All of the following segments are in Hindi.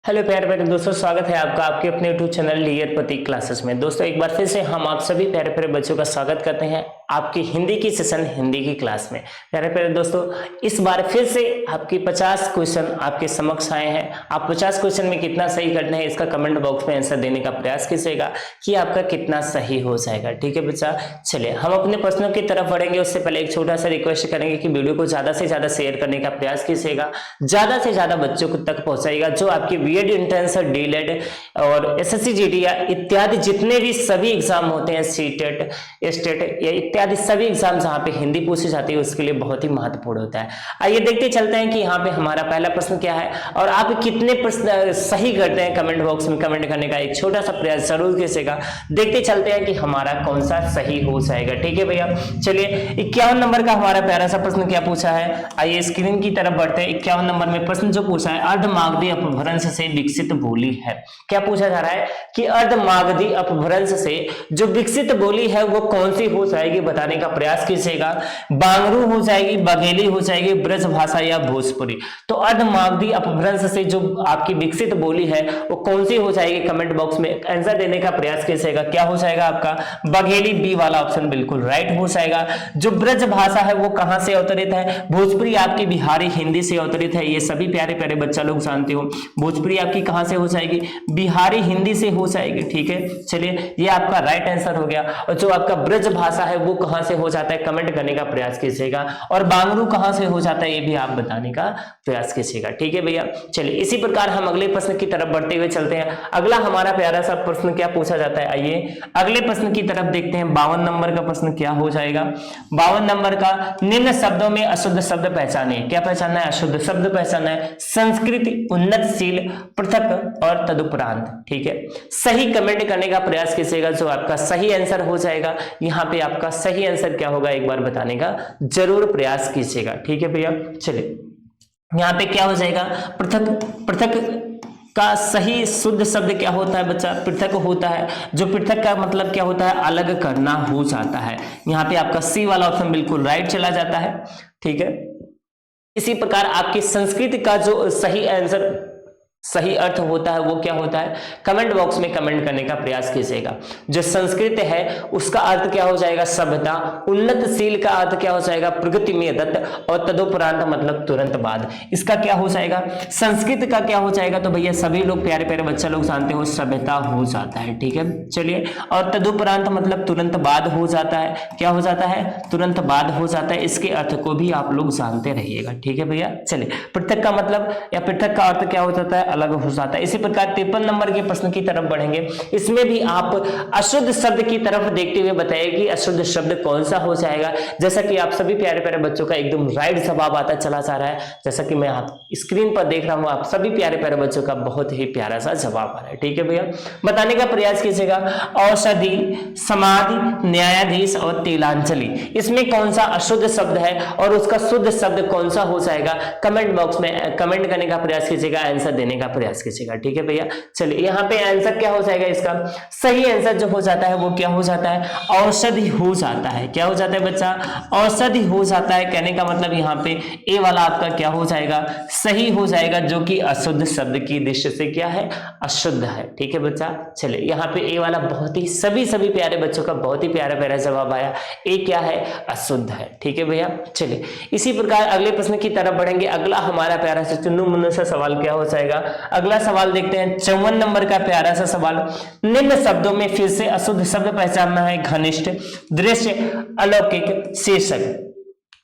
हेलो प्यारे प्यारे दोस्तों, स्वागत है आपका आपके अपने यूट्यूब चैनल लियर प्रतीक क्लासेस में। दोस्तों एक बार फिर से हम आप सभी प्यारे प्यारे बच्चों का स्वागत करते हैं आपकी हिंदी की सेशन हिंदी की क्लास में। प्यारे प्यारे दोस्तों, इस बार फिर से आपकी 50 क्वेश्चन आपके समक्ष आए हैं। आप 50 क्वेश्चन में कितना सही करना है इसका कमेंट बॉक्स में आंसर देने का प्रयास कीजिएगा कि आपका कितना सही हो जाएगा। ठीक है बच्चा, चलिए हम अपने प्रश्नों की तरफ बढ़ेंगे। उससे पहले एक छोटा सा रिक्वेस्ट करेंगे कि वीडियो को ज्यादा से ज्यादा शेयर करने का प्रयास कीजिएगा, ज्यादा से ज्यादा बच्चों तक पहुंचाइएगा। जो आपकी बीएड एंट्रेंस और डीएलएड और एसएससी जीडी इत्यादि जितने भी सभी एग्जाम होते हैं, सीटेट स्टेट या इत्यादि सभी एग्जाम जहां पे हिंदी पूछी जाती है उसके लिए बहुत ही महत्वपूर्ण होता है। आइए देखते चलते हैं कि यहाँ पे हमारा पहला प्रश्न क्या है और आप कितने प्रश्न सही करते हैं। कमेंट बॉक्स में कमेंट करने का एक छोटा सा प्रयास जरूर कीजिएगा। देखते चलते हैं कि हमारा कौन सा सही हो जाएगा। ठीक है भैया, चलिए 51 नंबर का हमारा प्यारा सा प्रश्न क्या पूछा है, आइए स्क्रीन की तरफ बढ़ते हैं। 51 नंबर में प्रश्न जो पूछा है, अर्धमागधी अपभ्रंश से विकसित बोली है। क्या पूछा जा रहा है कि अर्धमागधी अपभ्रंश से जो विकसित बोली है वो कौन सी हो जाएगी, बताने का प्रयास कीजिएगा। बांगरू हो जाएगी, बघेली हो जाएगी, ब्रज भाषा या भोजपुरी। तो अर्धमागधी अपभ्रंश से जो आपकी विकसित बोली है वो कौन सी हो जाएगी, कमेंट बॉक्स में आंसर देने का प्रयास कीजिएगा। क्या हो जाएगा आपका बघेली, बी वाला ऑप्शन बिल्कुल राइट हो जाएगा। जो ब्रज भाषा है वो कहां से अवतरित है, भोजपुरी आपकी बिहारी हिंदी से अवतरित है। ये सभी प्यारे प्यारे बच्चा लोग जानते हो। भोजपुरी आपकी कहां से हो जाएगी, बिहारी हिंदी से हो जाएगी। ठीक है, चलिए ये आपका राइट आंसर हो गया। और जो आपका ब्रज भाषा है वो कहां से हो जाता है, कमेंट करने का प्रयास कीजिएगा। और बांगरू कहां से हो जाता है ये भी आप बताने का प्रयास कीजिएगा। ठीक है भैया, चलिए इसी प्रकार हम अगले प्रश्न की तरफ बढ़ते हुए चलते हैं। अगला हमारा प्यारा सा प्रश्न क्या पूछा जाता है, आइए अगले प्रश्न की तरफ देखते हैं। 52 नंबर का प्रश्न क्या हो जाएगा। 52 नंबर का, निम्न शब्दों में अशुद्ध शब्द पहचाने। क्या पहचानना है, अशुद्ध शब्द पहचानना है। संस्कृति, उन्नतशील, पृथक और तदुपरांत। ठीक है, सही कमेंट करने का प्रयास कीजिएगा। जो आपका सही आंसर हो जाएगा, यहाँ पे आपका सही आंसर क्या होगा एक बार बताने का जरूर प्रयास कीजिएगा। ठीक है भैया, चलिए यहाँ पे क्या हो जाएगा, पृथक। पृथक का सही शुद्ध शब्द क्या होता है बच्चा, पृथक होता है। जो पृथक का मतलब क्या होता है, अलग करना हो जाता है। यहाँ पे आपका सी वाला ऑप्शन बिल्कुल राइट चला जाता है। ठीक है, इसी प्रकार आपकी संस्कृति का जो सही आंसर सही अर्थ होता है वो क्या होता है, कमेंट बॉक्स में कमेंट करने का प्रयास कीजिएगा। जो संस्कृत है उसका अर्थ क्या हो जाएगा, सभ्यता। उन्नतशील का अर्थ क्या हो जाएगा, प्रगति में दत्त। और तदुपरांत मतलब तुरंत बाद। इसका क्या हो जाएगा, संस्कृत का क्या हो जाएगा, तो भैया सभी लोग प्यारे प्यारे बच्चा लोग जानते हो सभ्यता हो जाता है। ठीक है, चलिए और तदुपरांत मतलब तुरंत बाद हो जाता है। क्या हो जाता है, तुरंत बाद हो जाता है। इसके अर्थ को भी आप लोग जानते रहिएगा। ठीक है भैया, चलिए पृथक का मतलब या पृथक का अर्थ क्या हो जाता है, अलग हो जाता है। इसी प्रकार 53 नंबर के प्रश्न की तरफ बढ़ेंगे। इसमें भी आप अशुद्ध शब्द की तरफ देखते हुए बताइए कि अशुद्ध शब्द कौन सा हो जाएगा। जैसा कि आप सभी प्यारे प्यारे बच्चों का एकदम राइट जवाब आता चला जा रहा है। जैसा कि मैं आप स्क्रीन पर देख रहा हूं, आप सभी प्यारे प्यारे बच्चों का बहुत ही प्यारा सा जवाब आ रहा है। ठीक है भैया, बताने का प्रयास कीजिएगा। औषधि, समाधि, न्यायाधीश और तिलांजलि, इसमें कौन सा अशुद्ध शब्द है और उसका शुद्ध शब्द कौन सा हो जाएगा, कमेंट बॉक्स में कमेंट करने का प्रयास कीजिएगा, आंसर देने का प्रयास कीजिएगा। ठीक है भैया, चलिए यहाँ पे आंसर क्या हो जाएगा, इसका सही आंसर जो हो जाता है वो क्या हो जाता है, औषधि हो जाता है। क्या हो जाता है बच्चा, औषधि हो जाता है। कहने का मतलब यहाँ पे ए वाला आपका क्या हो जाएगा, सही हो जाएगा, जो कि अशुद्ध शब्द की दृष्टि से क्या है, अशुद्ध है। ठीक है बच्चा, चलिए यहाँ पे ए वाला बहुत ही सभी प्यारे बच्चों का बहुत ही प्यारा प्यारा जवाब आया। ए क्या है, अशुद्ध है। ठीक है भैया, चलिए इसी प्रकार अगले प्रश्न की तरफ बढ़ेंगे। अगला हमारा प्यारा सा चुन्नू मुन्नू सा सवाल क्या हो जाएगा। अगला सवाल देखते हैं 54 नंबर का प्यारा सा सवाल। निम्न शब्दों में फिर से अशुद्ध शब्द पहचानना है। घनिष्ठ, दृश्य, अलौकिक, शीर्षक।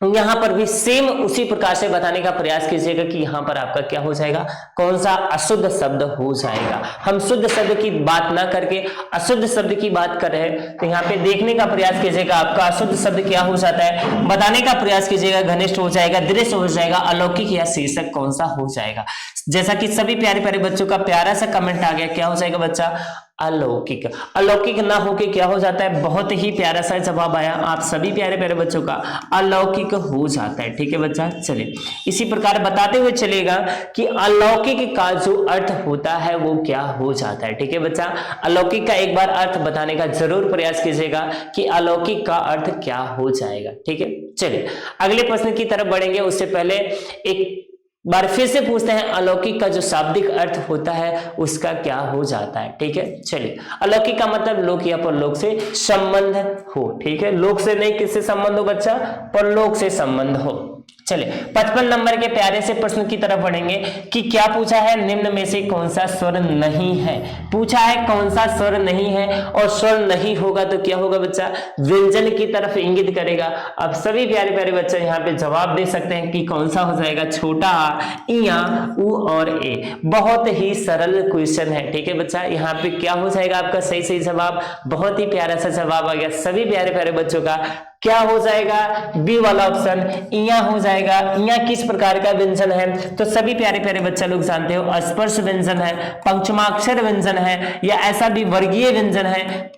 यहां पर भी सेम उसी प्रकार से बताने का प्रयास कीजिएगा कि यहां पर आपका क्या हो जाएगा, कौन सा अशुद्ध शब्द हो जाएगा। हम शुद्ध शब्द की बात ना करके अशुद्ध शब्द की बात कर रहे हैं, तो यहाँ पे देखने का प्रयास कीजिएगा आपका अशुद्ध शब्द क्या हो जाता है, बताने का प्रयास कीजिएगा। घनिष्ठ हो जाएगा, दृश्य हो जाएगा, अलौकिक या शीर्षक कौन सा हो जाएगा। जैसा कि सभी प्यारे प्यारे बच्चों का प्यारा सा कमेंट आ गया, क्या हो जाएगा बच्चा, अलौकिक। अलौकिक ना होके क्या हो जाता है, बहुत ही प्यारा सा जवाब आया आप सभी प्यारे प्यारे बच्चों का, अलौकिक हो जाता है। ठीक है बच्चा, चलिए इसी प्रकार बताते हुए चलेगा कि अलौकिक का जो अर्थ होता है वो क्या हो जाता है। ठीक है बच्चा, अलौकिक का एक बार अर्थ बताने का जरूर प्रयास कीजिएगा कि अलौकिक का अर्थ क्या हो जाएगा। ठीक है, चलिए अगले प्रश्न की तरफ बढ़ेंगे। उससे पहले एक बार फिर से पूछते हैं अलौकिक का जो शाब्दिक अर्थ होता है उसका क्या हो जाता है। ठीक है, चलिए अलौकिक का मतलब लोक या परलोक से संबंध हो। ठीक है, लोक से नहीं, किससे संबंध हो बच्चा? परलोक से संबंध हो। चलिए 55 नंबर के प्यारे से प्रश्न की तरफ बढ़ेंगे कि क्या पूछा है, निम्न में से कौन सा स्वर नहीं है। पूछा है कौन सा स्वर नहीं है, और स्वर नहीं होगा तो क्या होगा बच्चा? व्यंजन की तरफ इंगित करेगा। अब सभी प्यारे प्यारे बच्चे यहाँ पे जवाब दे सकते हैं कि कौन सा हो जाएगा, छोटा आ, इया, उ और ए। बहुत ही सरल क्वेश्चन है। ठीक है बच्चा, यहाँ पे क्या हो जाएगा आपका सही सही जवाब? बहुत ही प्यारा सा जवाब आ गया सभी प्यारे प्यारे बच्चों का। क्या हो जाएगा? बी वाला ऑप्शन, इया हो जाएगा। इया किस प्रकार का व्यंजन है? तो सभी प्यारे प्यारे बच्चा लोग जानते हो, स्पर्श व्यंजन है, पंचमाक्षर व्यंजन है, या ऐसा भी वर्गीय व्यंजन है।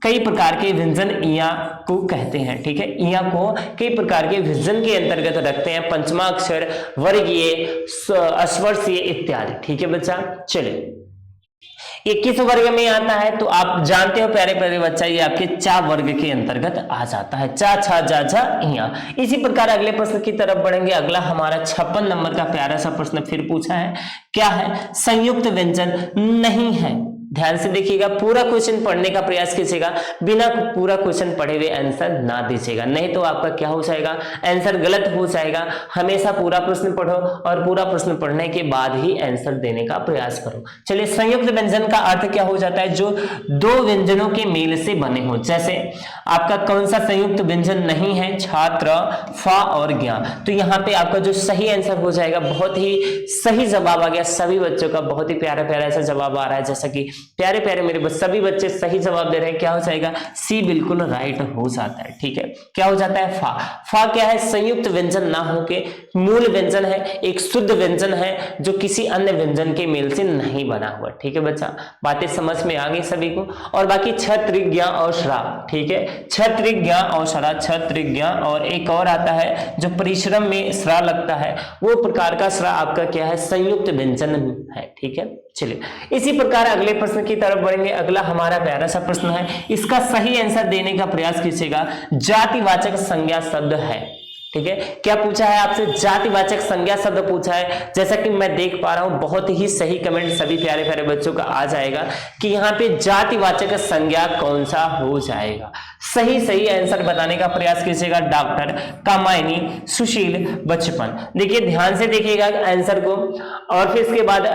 कई प्रकार के व्यंजन इया को कहते हैं। ठीक है, इया को कई प्रकार के व्यंजन के अंतर्गत रखते हैं, पंचमाक्षर, वर्गीय, स्पर्शीय इत्यादि। ठीक है बच्चा, चलिए ये किस वर्ग में आता है? तो आप जानते हो प्यारे प्यारे बच्चा, ये आपके चा वर्ग के अंतर्गत आ जाता है। चा, छा, जा, झा, इया। इसी प्रकार अगले प्रश्न की तरफ बढ़ेंगे। अगला हमारा 56 नंबर का प्यारा सा प्रश्न फिर पूछा है, क्या है? संयुक्त व्यंजन नहीं है। ध्यान से देखिएगा, पूरा क्वेश्चन पढ़ने का प्रयास कीजिएगा, बिना पूरा क्वेश्चन पढ़े हुए आंसर ना दीजिएगा, नहीं तो आपका क्या हो जाएगा? आंसर गलत हो जाएगा। हमेशा पूरा प्रश्न पढ़ो और पूरा प्रश्न पढ़ने के बाद ही आंसर देने का प्रयास करो। चलिए, संयुक्त व्यंजन का अर्थ क्या हो जाता है? जो दो व्यंजनों के मेल से बने हो। जैसे आपका कौन सा संयुक्त व्यंजन नहीं है? छात्र, फा और ज्ञा। तो यहाँ पे आपका जो सही आंसर हो जाएगा, बहुत ही सही जवाब आ गया सभी बच्चों का, बहुत ही प्यारा प्यारा ऐसा जवाब आ रहा है। जैसा कि प्यारे प्यारे मेरे सभी बच्चे सही जवाब दे रहे हैं। क्या हो जाएगा? सी बिल्कुल राइट हो जाता है। ठीक है, क्या हो जाता है? फा। फा क्या है? संयुक्त व्यंजन ना होके मूल व्यंजन है, एक शुद्ध व्यंजन है जो किसी अन्य व्यंजन के मेल से नहीं बना हुआ। ठीक है बच्चा, बातें समझ में आ गई सभी को। और बाकी क्षत्रिज्ञा और श्राप। ठीक है, क्षत्रिज्ञा और श्रा, क्षत्रिज्ञा और एक और आता है जो परिश्रम में श्रा लगता है, वो प्रकार का श्रा आपका क्या है? संयुक्त व्यंजन है। ठीक है, चलिए इसी प्रकार अगले प्रश्न की तरफ बढ़ेंगे। अगला हमारा प्यारा सा प्रश्न है, इसका सही आंसर देने का प्रयास कीजिएगा। जातिवाचक संज्ञा शब्द है। ठीक है, क्या पूछा है आपसे? जातिवाचक संज्ञा शब्द पूछा है। जैसा कि मैं देख पा रहा हूं, बहुत ही सही कमेंट सभी प्यारे प्यारे बच्चों का आ जाएगा कि यहाँ पे जातिवाचक संज्ञा कौन सा हो जाएगा। सही सही आंसर बताने का प्रयास कीजिएगा। डॉक्टर, कामायनी, सुशील, बचपन। देखिए ध्यान से देखिएगा आंसर को, और फिर इसके बाद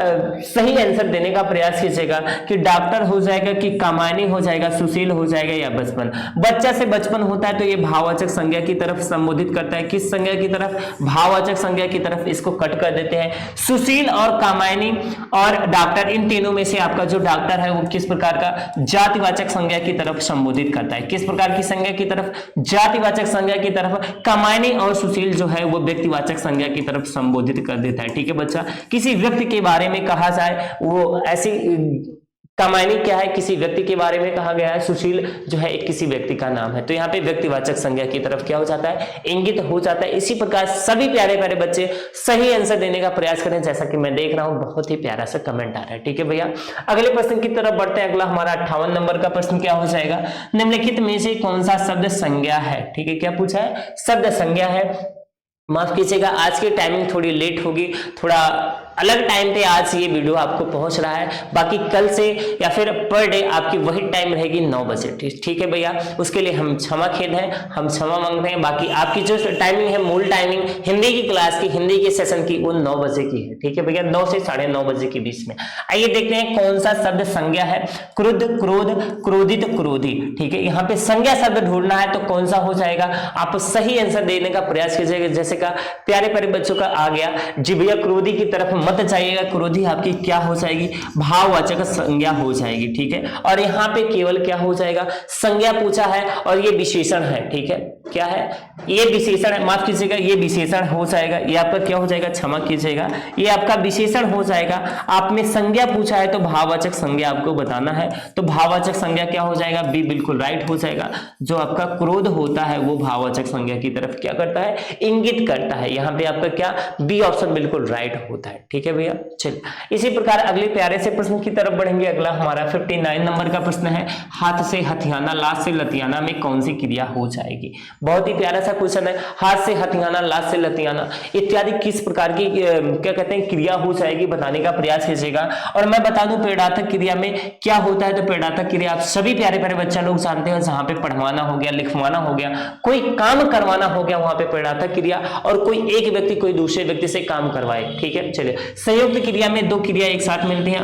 सही आंसर देने का प्रयास कीजिएगा कि डॉक्टर हो जाएगा कि कामायनी हो जाएगा, सुशील हो जाएगा या बचपन। बच्चा से बचपन होता है तो ये भाववाचक संज्ञा की तरफ संबोधित करता है। किस संज्ञा की तरफ? भाववाचक संज्ञा की तरफ इसको कट कर देते हैं। सुशील और कामायनी और डॉक्टर, इन तीनों में से आपका जो डॉक्टर है वो किस प्रकार का? जातिवाचक संज्ञा की तरफ संबोधित करता है। किस प्रकार की संज्ञा की तरफ? जातिवाचक संज्ञा की तरफ। कामायनी और सुशील जो है वो व्यक्तिवाचक संज्ञा की तरफ संबोधित कर देता है। ठीक है बच्चा, किसी व्यक्ति के बारे में कहा जाए वो ऐसी, कामायनी क्या है? किसी व्यक्ति के बारे में कहा गया है, सुशील जो है एक किसी व्यक्ति का नाम है, तो यहाँ पे व्यक्तिवाचक संज्ञा की तरफ क्या हो जाता है? इंगित हो जाता है। इसी प्रकार सभी प्यारे प्यारे बच्चे सही आंसर देने का प्रयास करें। जैसा कि मैं देख रहा हूं, बहुत ही प्यारा सा कमेंट आ रहा है। ठीक है भैया, अगले प्रश्न की तरफ बढ़ते हैं। अगला हमारा 58 नंबर का प्रश्न क्या हो जाएगा? निम्नलिखित में से कौन सा शब्द संज्ञा है? ठीक है, क्या पूछा है? शब्द संज्ञा है। माफ कीजिएगा, आज की टाइमिंग थोड़ी लेट होगी, थोड़ा अलग टाइम पे आज ये वीडियो आपको पहुंच रहा है। बाकी कल से या फिर पर डे आपकी वही टाइम रहेगी 9 बजे। ठीक है भैया, उसके लिए हम क्षमा खेद है, हम क्षमा मांगते हैं। बाकी आपकी जो टाइमिंग है, मूल टाइमिंग हिंदी की क्लास की, हिंदी के सेशन की, वो 9 बजे की है। ठीक है भैया, 9 से 9:30 बजे के बीच में। आइए देखते हैं कौन सा शब्द संज्ञा है। क्रुद्ध, क्रोध, क्रोधित, क्रोधी। ठीक है, यहाँ पे संज्ञा शब्द ढूंढना है तो कौन सा हो जाएगा? आप सही आंसर देने का प्रयास कीजिएगा। जैसे का प्यारे प्यारे बच्चों का आ गया जी भैया, क्रोधी की तरफ मत जाइएगा। क्रोधी आपकी क्या हो जाएगी? भाववाचक संज्ञा हो जाएगी। ठीक है, और यहाँ पे केवल क्या हो जाएगा? संज्ञा पूछा है और ये विशेषण है। ठीक है, क्या है? ये विशेषण है, माफ कीजिएगा, ये विशेषण हो जाएगा। ये आपका क्या हो जाएगा? क्षमा कीजिएगा, ये आपका विशेषण हो जाएगा। आपने संज्ञा पूछा है तो भाववाचक संज्ञा आपको बताना है, तो भाववाचक संज्ञा क्या हो जाएगा? बी बिल्कुल राइट हो जाएगा। जो आपका क्रोध होता है वो भाववाचक संज्ञा की तरफ क्या करता है? इंगित करता है। यहाँ पे आपका क्या? बी ऑप्शन बिल्कुल राइट होता है। ठीक ठीक है भैया। चलिए इसी प्रकार अगले प्यारे से प्रश्न की तरफ बढ़ेंगे। अगला हमारा 59 नंबर का प्रश्न है, हाथ से हथियाना लात से लतियाना में कौन सी क्रिया हो जाएगी। बहुत ही प्यारा सा क्वेश्चन है, हाथ से हथियाना लात से लतियाना इत्यादि किस प्रकार की क्या कहते हैं क्रिया हो जाएगी बताने का प्रयास कीजिएगा। और मैं बता दूं प्रेरणात्मक क्रिया में क्या होता है, तो प्रेरणात्मक क्रिया आप सभी प्यारे प्यारे बच्चा लोग जानते हैं, जहां पे पढ़वाना हो गया, लिखवाना हो गया, कोई काम करवाना हो गया, वहां पे प्रेरणात्मक क्रिया, और कोई एक व्यक्ति कोई दूसरे व्यक्ति से काम करवाए, ठीक है। चलिए संयुक्त क्रिया में दो क्रिया एक साथ मिलती हैं,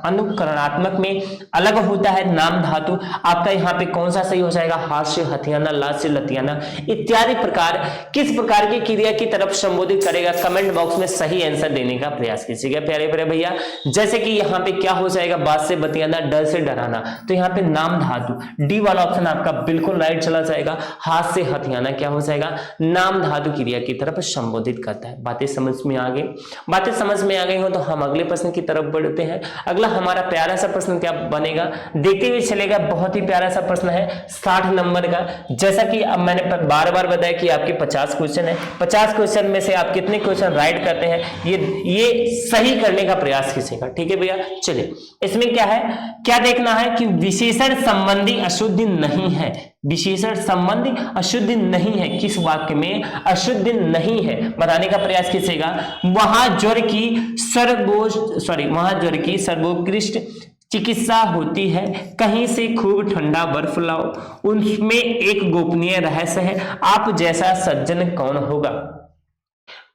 अनुकरणात्मक में अलग होता है नाम धातु। आपका यहाँ पे कौन सा सही हो जाएगा, हाथ से हथियाना लात से लतियाना इत्यादि प्रकार किस प्रकार की क्रिया की तरफ संबोधित करेगा, कमेंट बॉक्स में सही आंसर देने का प्रयास कीजिएगा प्यारे प्यारे भैया। जैसे कि यहाँ पे क्या हो जाएगा, बात से बतियाना, डर से डराना, तो यहाँ पे नाम धातु डी वाला ऑप्शन आपका बिल्कुल राइट चला जाएगा। हाथ से हथियाना क्या हो जाएगा, नाम धातु क्रिया की तरफ संबोधित करता है। बातें समझ में आ गई, बातें समझ में आ गई हो तो हम अगले प्रश्न की तरफ बढ़ते हैं। अगला हमारा प्यारा सा प्रश्न क्या बनेगा, देखते हुए चलेगा। बहुत ही प्यारा सा प्रश्न है 60 नंबर का। जैसा कि अब मैंने बार बार बताया कि आपके 50 क्वेश्चन है, 50 क्वेश्चन में से आप कितने क्वेश्चन राइट करते हैं ये सही करने का प्रयास कीजिएगा, ठीक है भैया। चलिए इसमें क्या है, क्या देखना है कि विशेषण संबंधी अशुद्धि नहीं है, विशेषण संबंधी अशुद्धि नहीं है, किस वाक्य में अशुद्धि नहीं है बताने का प्रयास कीजिएगा। वहां ज्वर की सर्वोत्कृष्ट चिकित्सा होती है, कहीं से खूब ठंडा बर्फ लाओ, उनमें एक गोपनीय रहस्य है, आप जैसा सज्जन कौन होगा।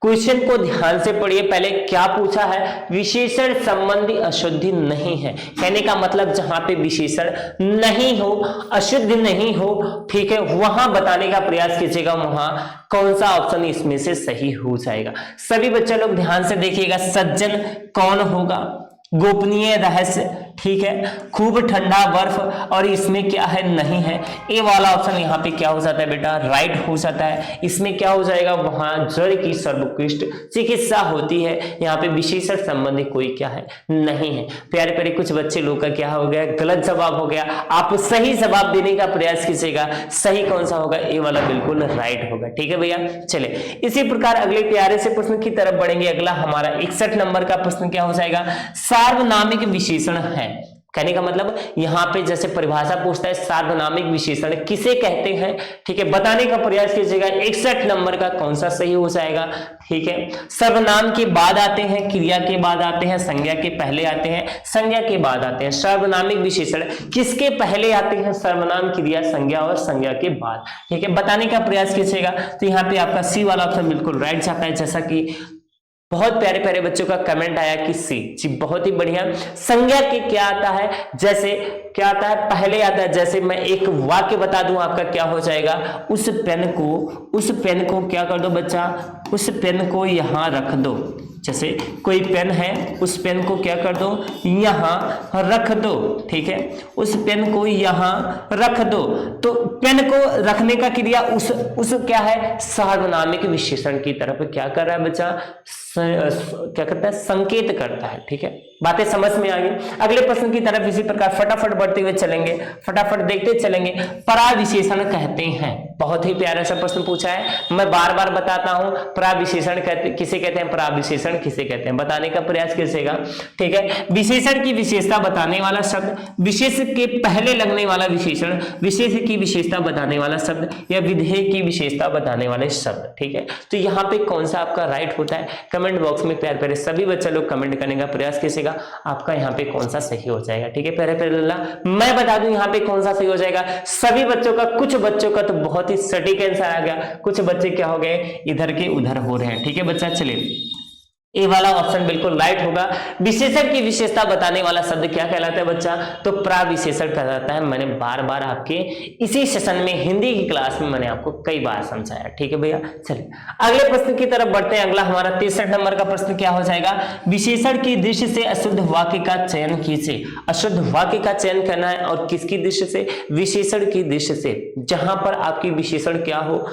क्वेश्चन को ध्यान से पढ़िए, पहले क्या पूछा है, विशेषण संबंधी अशुद्धि नहीं है, कहने का मतलब जहां पे विशेषण नहीं हो, अशुद्ध नहीं हो, ठीक है, वहां बताने का प्रयास कीजिएगा वहां कौन सा ऑप्शन इसमें से सही हो जाएगा। सभी बच्चे लोग ध्यान से देखिएगा, सज्जन कौन होगा, गोपनीय रहस्य, ठीक है, खूब ठंडा बर्फ, और इसमें क्या है, नहीं है। ए वाला ऑप्शन यहाँ पे क्या हो जाता है बेटा, राइट हो जाता है। इसमें क्या हो जाएगा, वहां ज्वर की सर्वोत्कृष्ट चिकित्सा होती है, यहाँ पे विशेषण संबंधी कोई क्या है, नहीं है। प्यारे प्यारे कुछ बच्चे लोग का क्या हो गया, गलत जवाब हो गया। आप सही जवाब देने का प्रयास कीजिएगा, सही कौन सा होगा, ए वाला बिल्कुल राइट होगा, ठीक है भैया। चले इसी प्रकार अगले प्यारे से प्रश्न की तरफ बढ़ेंगे। अगला हमारा 61 नंबर का प्रश्न क्या हो जाएगा, सार्वनामिक विशेषण है, कहने का मतलब यहाँ पे जैसे परिभाषा पूछता है, सार्वनामिक विशेषण किसे कहते हैं, ठीक है, बताने का प्रयास कीजिएगा। 61 नंबर का कौन सा सही हो जाएगा, ठीक है। सर्वनाम के बाद आते हैं, क्रिया के बाद आते हैं, संज्ञा के पहले आते हैं, संज्ञा के बाद आते हैं। सर्वनामिक विशेषण किसके पहले आते हैं, सर्वनाम, क्रिया, संज्ञा और संज्ञा के बाद, ठीक है, बताने का प्रयास कीजिएगा। तो यहाँ पे आपका सी वाला ऑप्शन बिल्कुल राइट जाता है, जैसा कि बहुत प्यारे प्यारे बच्चों का कमेंट आया कि सी जी, बहुत ही बढ़िया। संज्ञा के क्या आता है, जैसे क्या आता है, पहले आता है, जैसे मैं एक वाक्य बता दूं आपका क्या हो जाएगा, उस पेन को क्या कर दो बच्चा, उस पेन को यहां रख दो। जैसे कोई पेन है, उस पेन को क्या कर दो, यहां रख दो, ठीक है, उस पेन को यहां रख दो। तो पेन को रखने का क्रिया उस क्या है, सार्वनामिक विशेषण की तरफ क्या कर रहा है बच्चा, क्या करता है, संकेत करता है, ठीक है। बातें समझ में आ गई। अगले प्रश्न की तरफ इसी प्रकार फटाफट बढ़ते हुए चलेंगे, फटाफट देखते चलेंगे। पराविशेषण कहते हैं, बहुत ही प्यारा सा प्रश्न पूछा है, मैं बार बार बताता हूं, पराविशेषण किसे कहते हैं, पराविशेषण किसे कहते हैं, बताने का प्रयास कीजिएगा, ठीक है। विशेषण की विशेषता बताने वाला शब्द, विशेष के पहले लगने वाला विशेषण, विशेष की विशेषता बताने वाला शब्द, या विधेय की विशेषता बताने वाले शब्द, ठीक है। तो यहाँ पे कौन सा आपका राइट होता है, कमेंट बॉक्स में प्यारे प्यारे सभी बच्चे लोग कमेंट करने का प्रयास कीजिएगा, आपका यहाँ पे कौन सा सही हो जाएगा, ठीक है। प्यारे प्यारे मैं बता दूं यहाँ पे कौन सा सही हो जाएगा। सभी बच्चों का, कुछ बच्चों का तो बहुत ही सटीक आंसर आ गया, कुछ बच्चे क्या हो गए, इधर के उधर हो रहे हैं, ठीक है बच्चा। चलिए ए वाला ऑप्शन बिल्कुल राइट होगा। विशेषण की विशेषता बताने वाला शब्द क्या कहलाता है बच्चा, तो प्राविशेषण कहलाता है। मैंने बार बार आपके इसी सेशन में हिंदी की क्लास में मैंने आपको कई बार समझाया, ठीक है भैया। चलिए अगले प्रश्न की तरफ बढ़ते हैं। अगला हमारा 63 नंबर का प्रश्न क्या हो जाएगा, विशेषण की दृष्टि से अशुद्ध वाक्य का चयन कीजिए। अशुद्ध वाक्य का चयन करना है, और किसकी दृष्टि से, विशेषण की दृष्टि से, जहां पर आपकी विशेषण क्या हो,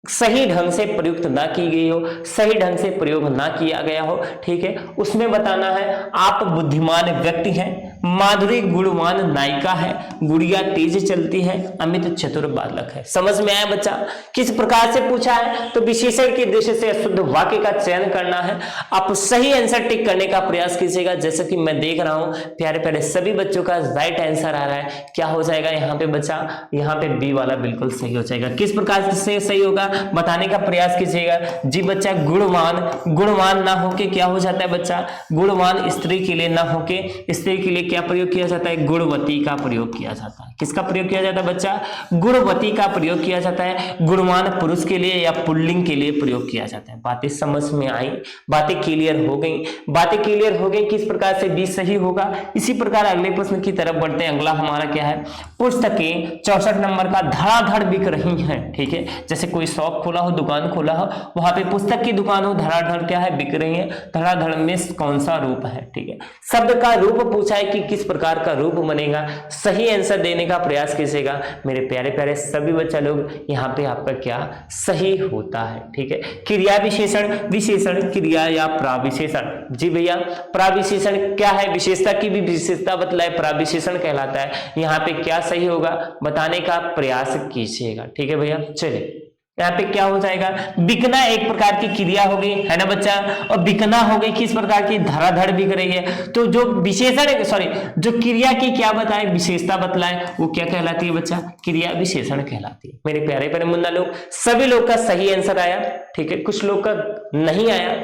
सही ढंग से प्रयुक्त ना की गई हो, सही ढंग से प्रयोग ना किया गया हो, ठीक है, उसमें बताना है। आप बुद्धिमान व्यक्ति हैं, माधुरी गुणवान नायिका है, गुड़िया तेज चलती है, अमित चतुर बालक है। समझ में आया बच्चा? किस प्रकार से पूछा है? तो विशेषण के दृष्टि से शुद्ध वाक्य का चयन करना है। आप सही आंसर टिक करने का प्रयास कीजिएगा। जैसे कि मैं देख रहा हूं प्यारे प्यारे सभी बच्चों का राइट आंसर आ रहा है। क्या हो जाएगा यहाँ पे बच्चा? यहाँ पे बी वाला बिल्कुल सही हो जाएगा। किस प्रकार से सही होगा बताने का प्रयास कीजिएगा। जी बच्चा, गुणवान, गुणवान ना होके क्या हो जाता है बच्चा? गुणवान स्त्री के लिए ना होके स्त्री के लिए क्या प्रयोग किया जाता है? गुणवती का प्रयोग किया जाता है। किसका प्रयोग किया जाता है बच्चा? गुणवती का प्रयोग किया जाता है। गुणवान पुरुष के लिए या पुल्लिंग के लिए प्रयोग किया जाता है। बातें समझ में आई? बातें क्लियर हो गई? बातें क्लियर हो गई किस प्रकार से बी सही होगा। इसी प्रकार अगले प्रश्न की तरफ बढ़ते हैं। अगला हमारा क्या है? पुस्तकें 64 नंबर का धड़ाधड़ बिक रही हैं। ठीक है, जैसे कोई शॉप खोला हो, दुकान खोला हो, वहां पे पुस्तक की दुकान हो, धड़ाधड़ क्या है? बिक रही है। धड़ाधड़ में कौन सा रूप है? ठीक है, शब्द का रूप पूछा है कि किस प्रकार का रूप बनेगा। सही आंसर देने का प्रयास कीजिएगा मेरे प्यारे प्यारे सभी बच्चा लोग। यहाँ पे आपका क्या सही होता है? ठीक है, क्रिया विशेषण, विशेषण क्रिया या प्राविशेषण। जी भैया, प्राविशेषण क्या है? विशेषता की भी विशेषता बतलाए, प्राविशेषण कहलाता है। यहाँ पे क्या सही होगा बताने का प्रयास कीजिएगा। ठीक है भैया, चलिए यहाँ पे क्या हो जाएगा? बिकना एक प्रकार की क्रिया हो गई है ना बच्चा, और बिकना हो गई किस प्रकार की? धड़ाधड़ बिक रही है। तो जो विशेषण सॉरी जो क्रिया की क्या बताए? विशेषता बतलाए, वो क्या कहलाती है बच्चा? क्रिया विशेषण कहलाती है। मेरे प्यारे प्यारे मुन्ना लोग, सभी लोग का सही आंसर आया। ठीक है, कुछ लोग का नहीं आया,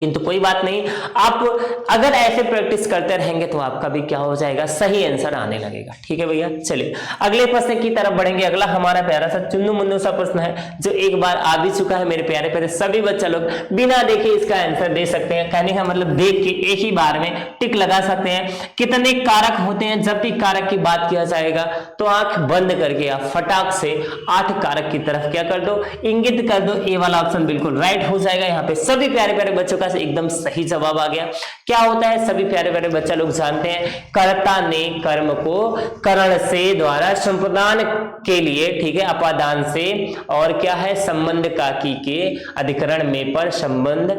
किंतु कोई बात नहीं। आप अगर ऐसे प्रैक्टिस करते रहेंगे तो आपका भी क्या हो जाएगा? सही आंसर आने लगेगा। ठीक है भैया, चलिए अगले प्रश्न की तरफ बढ़ेंगे। अगला हमारा प्यारा सा चुन्नू मुन्नू सा प्रश्न है जो एक बार आ भी चुका है। मेरे प्यारे प्यारे सभी बच्चा लोग बिना देखे इसका आंसर दे सकते हैं। कहने का मतलब देख के एक ही बार में टिक लगा सकते हैं। कितने कारक होते हैं? जब भी कारक की बात किया जाएगा तो आंख बंद करके आप फटाक से 8 कारक की तरफ क्या कर दो? इंगित कर दो। ए वाला ऑप्शन बिल्कुल राइट हो जाएगा। यहाँ पे सभी प्यारे प्यारे बच्चों का एकदम सही जवाब आ गया। क्या होता है? सभी प्यारे प्यारे बच्चा लोग जानते हैं, कर्ता ने कर्म को करण से द्वारा संप्रदान के लिए, ठीक है, अपादान से, और क्या है? संबंध काकी के अधिकरण में पर, संबंध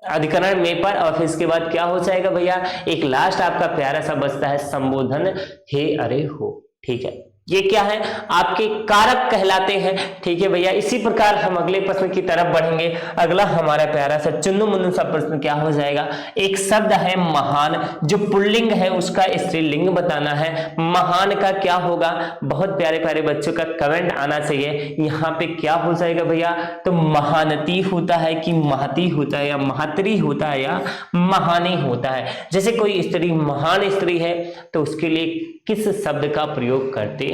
अधिकरण में पर, और फिर इसके बाद क्या हो जाएगा भैया? एक लास्ट आपका प्यारा सा बचता है संबोधन हे अरे हो। ठीक है, ये क्या है? आपके कारक कहलाते हैं। ठीक है भैया, इसी प्रकार हम अगले प्रश्न की तरफ बढ़ेंगे। अगला हमारा प्यारा सा चुन्नू मुन्नू सा प्रश्न क्या हो जाएगा? एक शब्द है महान, जो पुल्लिंग है उसका स्त्रीलिंग बताना है। महान का क्या होगा? बहुत प्यारे प्यारे बच्चों का कमेंट आना चाहिए। यहाँ पे क्या हो जाएगा भैया? तो महानती होता है कि महती होता है, या महात्री होता है, या महानी होता है। जैसे कोई स्त्री महान स्त्री है तो उसके लिए किस शब्द का प्रयोग करते हैं?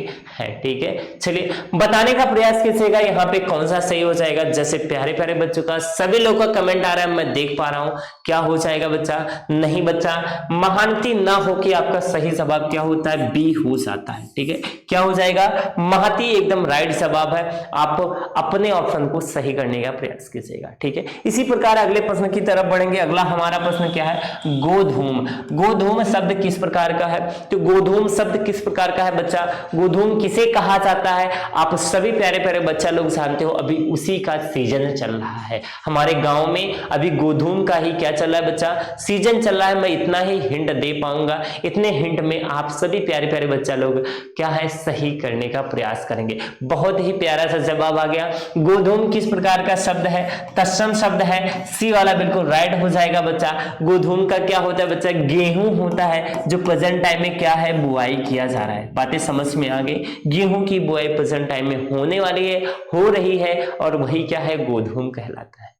ठीक है, चलिए बताने का प्रयास कीजिएगा यहाँ पे कौन सा सही हो जाएगा। जैसे प्यारे प्यारे बच्चों का सभी लोगों का कमेंट आ रहा है, मैं देख पा रहा हूं। क्या हो जाएगा बच्चा? नहीं बच्चा, महानती ना हो कि आपका सही जवाब क्या होता है? बी हो जाता है। ठीक है, क्या हो जाएगा? महती एकदम राइट जवाब है। आप अपने ऑप्शन को सही करने का प्रयास कीजिएगा। ठीक है, इसी प्रकार अगले प्रश्न की तरफ बढ़ेंगे। अगला हमारा प्रश्न क्या है? गोधूम। गोधूम शब्द किस प्रकार का है? तो गोधूम शब्द किस प्रकार का है बच्चा? गोधूम किसे कहा जाता है? आप सभी प्यारे प्यारे बच्चा लोग जानते हो, अभी उसी का सीजन चल रहा है। हमारे गांव में अभी गोधूम का ही क्या चल रहा है बच्चा? सीजन चल रहा है। मैं इतना ही हिंट दे पाऊंगा। इतने हिंट में आप सभी प्यारे प्यारे बच्चा लोग क्या है? सही करने का प्रयास करेंगे। बहुत ही प्यारा सा जवाब आ गया। गोधूम किस प्रकार का शब्द है? तत्सम शब्द है। सी वाला बिल्कुल राइट हो जाएगा बच्चा। गोधूम का क्या होता है बच्चा? गेहूं होता है, जो प्रेजेंट टाइम में क्या है? बुआई किया जा रहा है। बातें समझ में आ गई? गेहूं की बुआई प्रेजेंट टाइम में होने वाली है, हो रही है, और वही क्या है? गोधूम कहलाता है।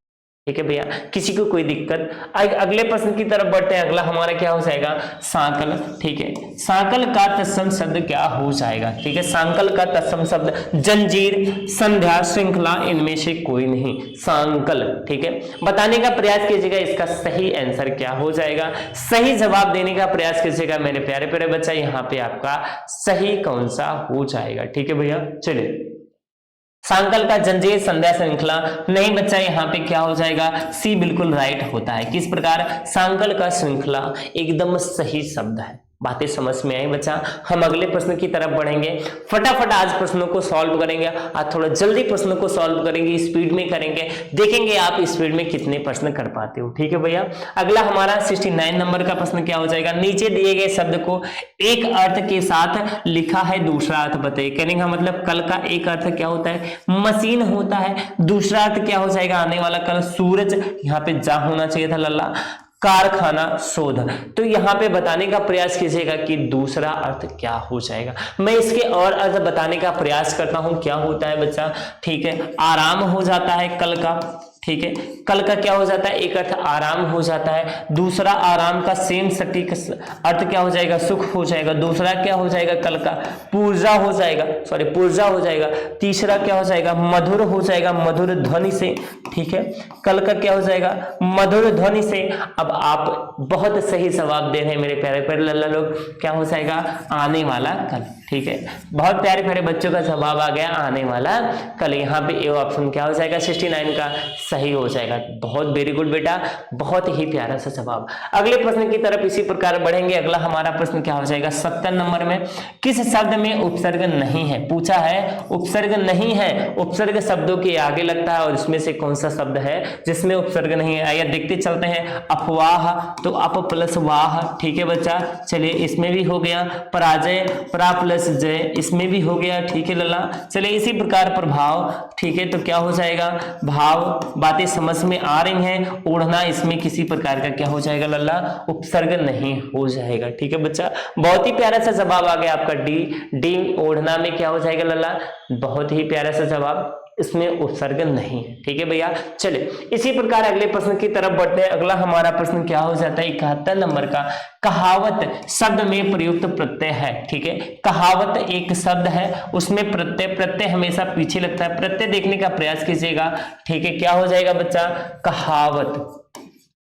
ठीक है भैया, किसी को कोई दिक्कत? अगले प्रश्न की तरफ बढ़ते हैं। अगला हमारा क्या हो जाएगा? सांकल। ठीक है, सांकल का तत्सम शब्द क्या हो जाएगा? ठीक है, सांकल का तत्सम शब्द जंजीर, संध्या, श्रृंखला, इनमें से कोई नहीं। सांकल। ठीक है, बताने का प्रयास कीजिएगा इसका सही आंसर क्या हो जाएगा। सही जवाब देने का प्रयास कीजिएगा मेरे प्यारे प्यारे बच्चा। यहाँ पे आपका सही कौन सा हो जाएगा? ठीक है भैया, चलिए सांकल का जंजीर, संध्या, श्रृंखला नहीं बच्चा। यहाँ पे क्या हो जाएगा? सी बिल्कुल राइट होता है। किस प्रकार? सांकल का श्रृंखला एकदम सही शब्द है। बातें समझ में आई बच्चा? हम अगले प्रश्न की तरफ बढ़ेंगे। फटाफट आज प्रश्नों को सॉल्व करेंगे, आज थोड़ा जल्दी प्रश्नों को सॉल्व करेंगे, स्पीड में करेंगे, देखेंगे आप स्पीड में कितने प्रश्न कर पाते हो। ठीक है भैया, अगला हमारा 69 नंबर का प्रश्न क्या हो जाएगा? नीचे दिए गए शब्द को एक अर्थ के साथ लिखा है, दूसरा अर्थ बताइए। कहने का मतलब कल का एक अर्थ क्या होता है? मशीन होता है। दूसरा अर्थ क्या हो जाएगा? आने वाला कल सूरज, यहाँ पे जा होना चाहिए था लल्ला, कारखाना, शोध। तो यहां पे बताने का प्रयास कीजिएगा कि दूसरा अर्थ क्या हो जाएगा। मैं इसके और अर्थ बताने का प्रयास करता हूं, क्या होता है बच्चा? ठीक है, आराम हो जाता है कल का। ठीक है, कल का क्या हो जाता है? एक अर्थ आराम हो जाता है। दूसरा आराम का सेम सटीक अर्थ क्या हो जाएगा? सुख हो जाएगा। दूसरा क्या हो जाएगा? कल का पूर्जा हो जाएगा, सॉरी पूर्जा हो जाएगा। तीसरा क्या हो जाएगा? मधुर हो जाएगा, मधुर ध्वनि से। ठीक है, कल का क्या हो जाएगा? मधुर ध्वनि से। अब आप बहुत सही जवाब दे रहे हैं मेरे प्यारे प्यारे लल्ला लोग। क्या हो जाएगा? आने वाला कल। ठीक है, बहुत प्यारे प्यारे बच्चों का जवाब आ गया, आने वाला कल। यहाँ पे ए ऑप्शन क्या हो जाएगा? 69 का सही हो जाएगा। बहुत वेरी गुड बेटा, बहुत ही प्यारा सा जवाब। अगले प्रश्न की तरफ इसी प्रकार बढ़ेंगे। अगला हमारा प्रश्न क्या हो जाएगा? 70 नंबर में किस शब्द में उपसर्ग नहीं है? पूछा है उपसर्ग नहीं है, उपसर्ग शब्दों के आगे लगता है, और इसमें से कौन सा शब्द है जिसमें उपसर्ग नहीं है? आइए देखते चलते हैं। अफवाह, तो अप प्लस वाह। ठीक है बच्चा, चलिए इसमें भी हो गया। पराजय, परा प्लस जय, इसमें भी हो गया। ठीक है लल्ला, चलिए इसी प्रकार प्रभाव। ठीक है, तो क्या हो जाएगा? भाव। बातें समझ में आ रही हैं। ओढ़ना, इसमें किसी प्रकार का क्या हो जाएगा लल्ला? उपसर्ग नहीं हो जाएगा। ठीक है बच्चा, बहुत ही प्यारा सा जवाब आ गया आपका डी। डी ओढ़ना में क्या हो जाएगा लल्ला? बहुत ही प्यारा सा जवाब, इसमें उपसर्ग नहीं है। ठीक है भैया, चलिए इसी प्रकार अगले प्रश्न की तरफ बढ़ते हैं। अगला हमारा प्रश्न क्या हो जाता है? 71 नंबर का। कहावत शब्द में प्रयुक्त प्रत्यय है। ठीक है, कहावत एक शब्द है, उसमें प्रत्यय, प्रत्यय हमेशा पीछे लगता है। प्रत्यय देखने का प्रयास कीजिएगा। ठीक है, क्या हो जाएगा बच्चा? कहावत।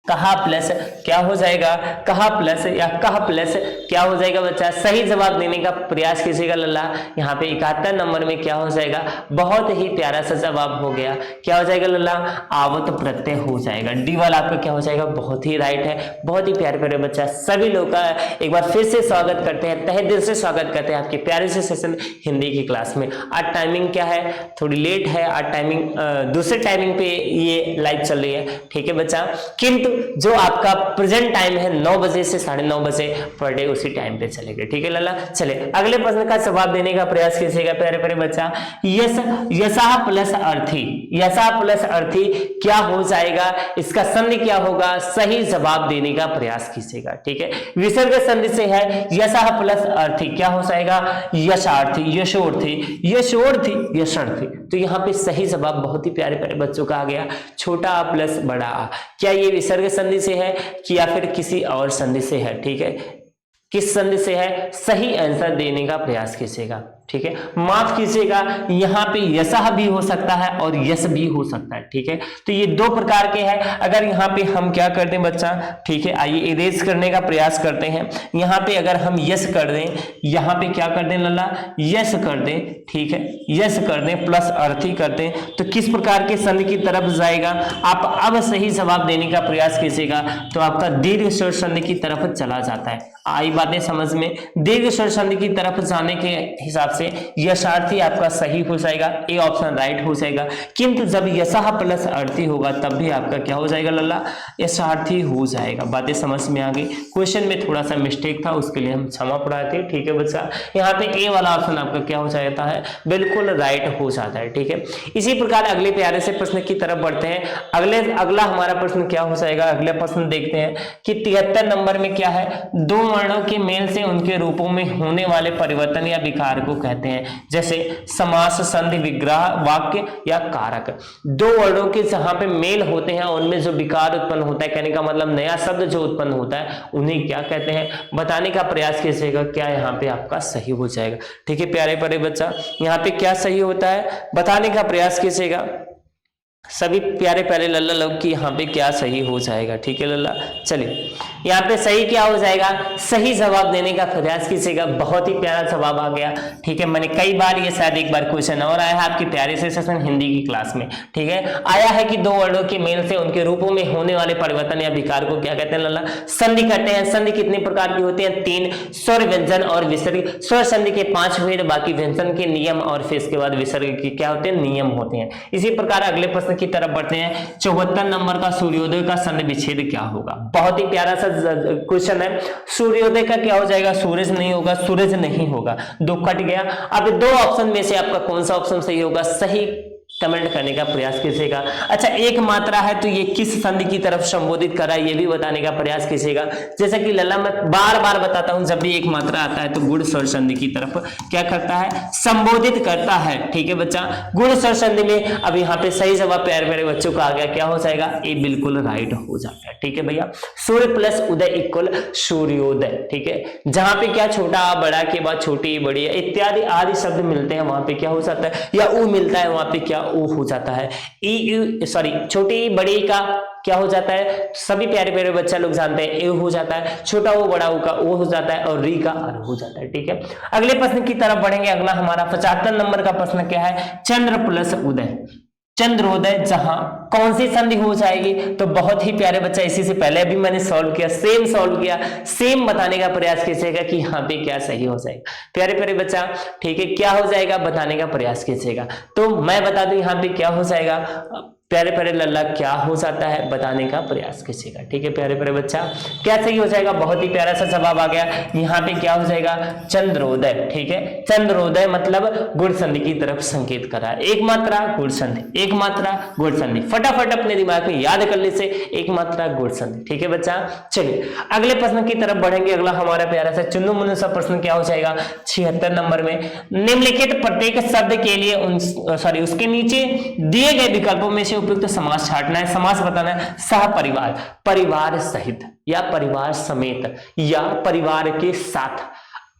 कहा प्लस क्या हो जाएगा? कहा प्लस या कहा प्लस क्या हो जाएगा बच्चा? सही जवाब देने का प्रयास कीजिएगा लल्ला। यहाँ पे 71 नंबर में क्या हो जाएगा? बहुत ही प्यारा सा जवाब हो गया। क्या हो जाएगा लल्ला? आवत प्रत्यय हो जाएगा। डी वाला आपका क्या हो जाएगा? बहुत ही राइट है। बहुत ही प्यारे प्यारे बच्चा, सभी लोग का एक बार फिर से स्वागत करते हैं, तहे दिल से स्वागत करते हैं आपके प्यारे से सेशन हिंदी की क्लास में। आज टाइमिंग क्या है? थोड़ी लेट है आज टाइमिंग, दूसरे टाइमिंग पे ये लाइव चल रही है। ठीक है बच्चा, किंतु जो आपका प्रेजेंट टाइम है 9 बजे से 9:30 बजे पर डे, उसी टाइम पे चलेगा। ठीक है लल्ला, चले अगले प्रश्न का जवाब देने का प्रयास कीजिएगा प्यारे प्यारे बच्चा। यस, यसा प्लस अर्थी, यसा प्लस अर्थी क्या हो जाएगा? इसका संधि क्या होगा? सही जवाब देने का प्रयास कीजिएगा। ठीक है, विसर्ग संधि से है यसा प्लस अर्थी, क्या हो जाएगा? यशार्थी, यशोर्थी, यशोर्थी, यशर्थी। तो यहाँ पे सही जवाब बहुत ही प्यारे प्यारे बच्चों का आ गया, छोटा आ प्लस बड़ा आ। क्या ये विसर्ग संधि से है कि या फिर किसी और संधि से है? ठीक है, किस संधि से है? सही आंसर देने का प्रयास कीजिएगा। ठीक है, माफ कीजिएगा, यहाँ पे यशः भी हो सकता है और यश भी हो सकता है। ठीक है, तो ये दो प्रकार के हैं। अगर यहाँ पे हम क्या कर दें बच्चा? ठीक है, आइए इरेज करने का प्रयास करते हैं। यहाँ पे अगर हम यश कर दें, यहाँ पे क्या कर दें लल्ला? यश कर दें। ठीक है, यश कर दें प्लस अर्थी कर दें, तो किस प्रकार के संधि की तरफ जाएगा? आप अब सही जवाब देने का प्रयास कीजिएगा, तो आपका दीर्घ स्वर संधि की तरफ चला जाता है। आई बातें समझ में? दीर्घ स्वर संधि की तरफ जाने के हिसाब से यशार्थी आपका सही हो जाएगा, ए ऑप्शन राइट हो जाएगा। किंतु जब यशः प्लस अर्थी होगा तब भी आपका क्या हो जाएगा लल्ला? यशार्थी हो जाएगा। बातें समझ में आ गई? क्वेश्चन में थोड़ा सा मिस्टेक था, उसके लिए हम क्षमा प्रार्थी हैं। ठीक है बच्चा, यहाँ पे ए वाला ऑप्शन आपका क्या हो जाता है? बिल्कुल राइट हो जाता है। ठीक है, इसी प्रकार अगले प्यारे से प्रश्न की तरफ बढ़ते हैं। अगला हमारा प्रश्न क्या हो जाएगा? अगले प्रश्न देखते हैं कि 73 नंबर में क्या है? दो वर्णों के मेल से उनके रूपों में होने वाले परिवर्तन या विकार को कहते हैं, जैसे समास, संधि, विग्रह, वाक्य या कारक। दो वर्णों के जहां पे मेल होते हैं उनमें जो विकार उत्पन्न होता है, कहने का मतलब नया शब्द जो उत्पन्न होता है, उन्हें क्या कहते हैं? बताने का प्रयास कीजिएगा। क्या यहाँ पे आपका सही हो जाएगा? ठीक है प्यारे प्यारे बच्चा, यहाँ पे क्या सही होता है? बताने का प्रयास कीजिएगा। सभी प्यारे प्यारे लल्ला लोग कि यहाँ पे क्या सही हो जाएगा। ठीक है लल्ला, चलिए यहाँ पे सही क्या हो जाएगा, सही जवाब देने का प्रयास कीजिएगा। बहुत ही प्यारा जवाब आ गया। ठीक है, मैंने कई बार, ये शायद एक बार क्वेश्चन और आया है आपके प्यारे से सेशन हिंदी की क्लास में। ठीक है, आया है कि दो वर्डों के मेल से उनके रूपों में होने वाले परिवर्तन या विकार को क्या कहते हैं लल्ला, संधि कहते हैं। संधि कितने प्रकार की होती है, 3, स्वर व्यंजन और विसर्ग। स्वर संधि के 5 भेद, बाकी व्यंजन के नियम और फिर इसके बाद विसर्ग के क्या होते हैं, नियम होते हैं। इसी प्रकार अगले प्रश्न की तरफ बढ़ते हैं। 74 नंबर का सूर्योदय का संधि विच्छेद क्या होगा। बहुत ही प्यारा सा क्वेश्चन है। सूर्योदय का क्या हो जाएगा, सूरज नहीं होगा, सूरज नहीं होगा, दो कट गया। अब दो ऑप्शन में से आपका कौन सा ऑप्शन सही होगा, सही कमेंट करने का प्रयास कीजिएगा। अच्छा, एक मात्रा है तो ये किस संधि की तरफ संबोधित कर रहा है, ये भी बताने का प्रयास कीजिएगा। जैसा कि लल्ला मैं बार बार बताता हूं, जब भी एक मात्रा आता है तो गुण स्वर संधि की तरफ क्या करता है, संबोधित करता है। ठीक है बच्चा, गुण स्वर संधि में अब यहाँ पे सही जवाब प्यारे प्यारे बच्चों का आ गया, क्या हो जाएगा, ये बिल्कुल राइट हो जाता है। ठीक है भैया, सूर्य प्लस उदय इक्वल सूर्योदय। ठीक है, जहां पे क्या छोटा बड़ा के बाद छोटी बड़ी इत्यादि आदि शब्द मिलते हैं, वहां पे क्या हो जाता है, या ऊ मिलता है, वहां पे क्या ऊ हो जाता है। सॉरी, छोटी बड़ी का क्या हो जाता है, सभी प्यारे प्यारे बच्चा लोग जानते हैं, ए हो जाता है। छोटा वो बड़ा का ओ हो जाता है और री का अर हो जाता है। ठीक है, अगले प्रश्न की तरफ बढ़ेंगे। अगला हमारा 75 नंबर का प्रश्न क्या है, चंद्र प्लस उदय, चंद्रोदय जहां कौन सी संधि हो जाएगी। तो बहुत ही प्यारे बच्चा, इसी से पहले भी मैंने सॉल्व किया, सेम बताने का प्रयास कीजिएगा कि यहाँ पे क्या सही हो जाएगा प्यारे प्यारे बच्चा। ठीक है, क्या हो जाएगा बताने का प्रयास कीजिएगा। तो मैं बता दूं यहाँ पे क्या हो जाएगा, प्यारे प्यारे लल्ला क्या हो जाता है बताने का प्रयास कीजिएगा। ठीक है प्यारे प्यारे बच्चा, क्या सही हो जाएगा, बहुत ही प्यारा सा जवाब आ गया। यहाँ पे क्या हो जाएगा, चंद्रोदय। ठीक है, चंद्रोदय मतलब गुण संधि की तरफ संकेत कर रहा है। एक मात्रा गुण संधि, एक मात्रा गुण संधि, फटाफट अपने दिमाग में याद कर ले से एक मात्रा गुण संधि। ठीक है बच्चा, चलिए अगले प्रश्न की तरफ बढ़ेंगे। अगला हमारा प्यारा सा चुन्नू मुन्नू सा प्रश्न क्या हो जाएगा, 76 नंबर में, निम्नलिखित प्रत्येक शब्द के लिए उसके नीचे दिए गए विकल्पों में से उपयुक्त समास छांटना है, समास बताना है। सह परिवार, परिवार सहित या परिवार समेत या परिवार के साथ।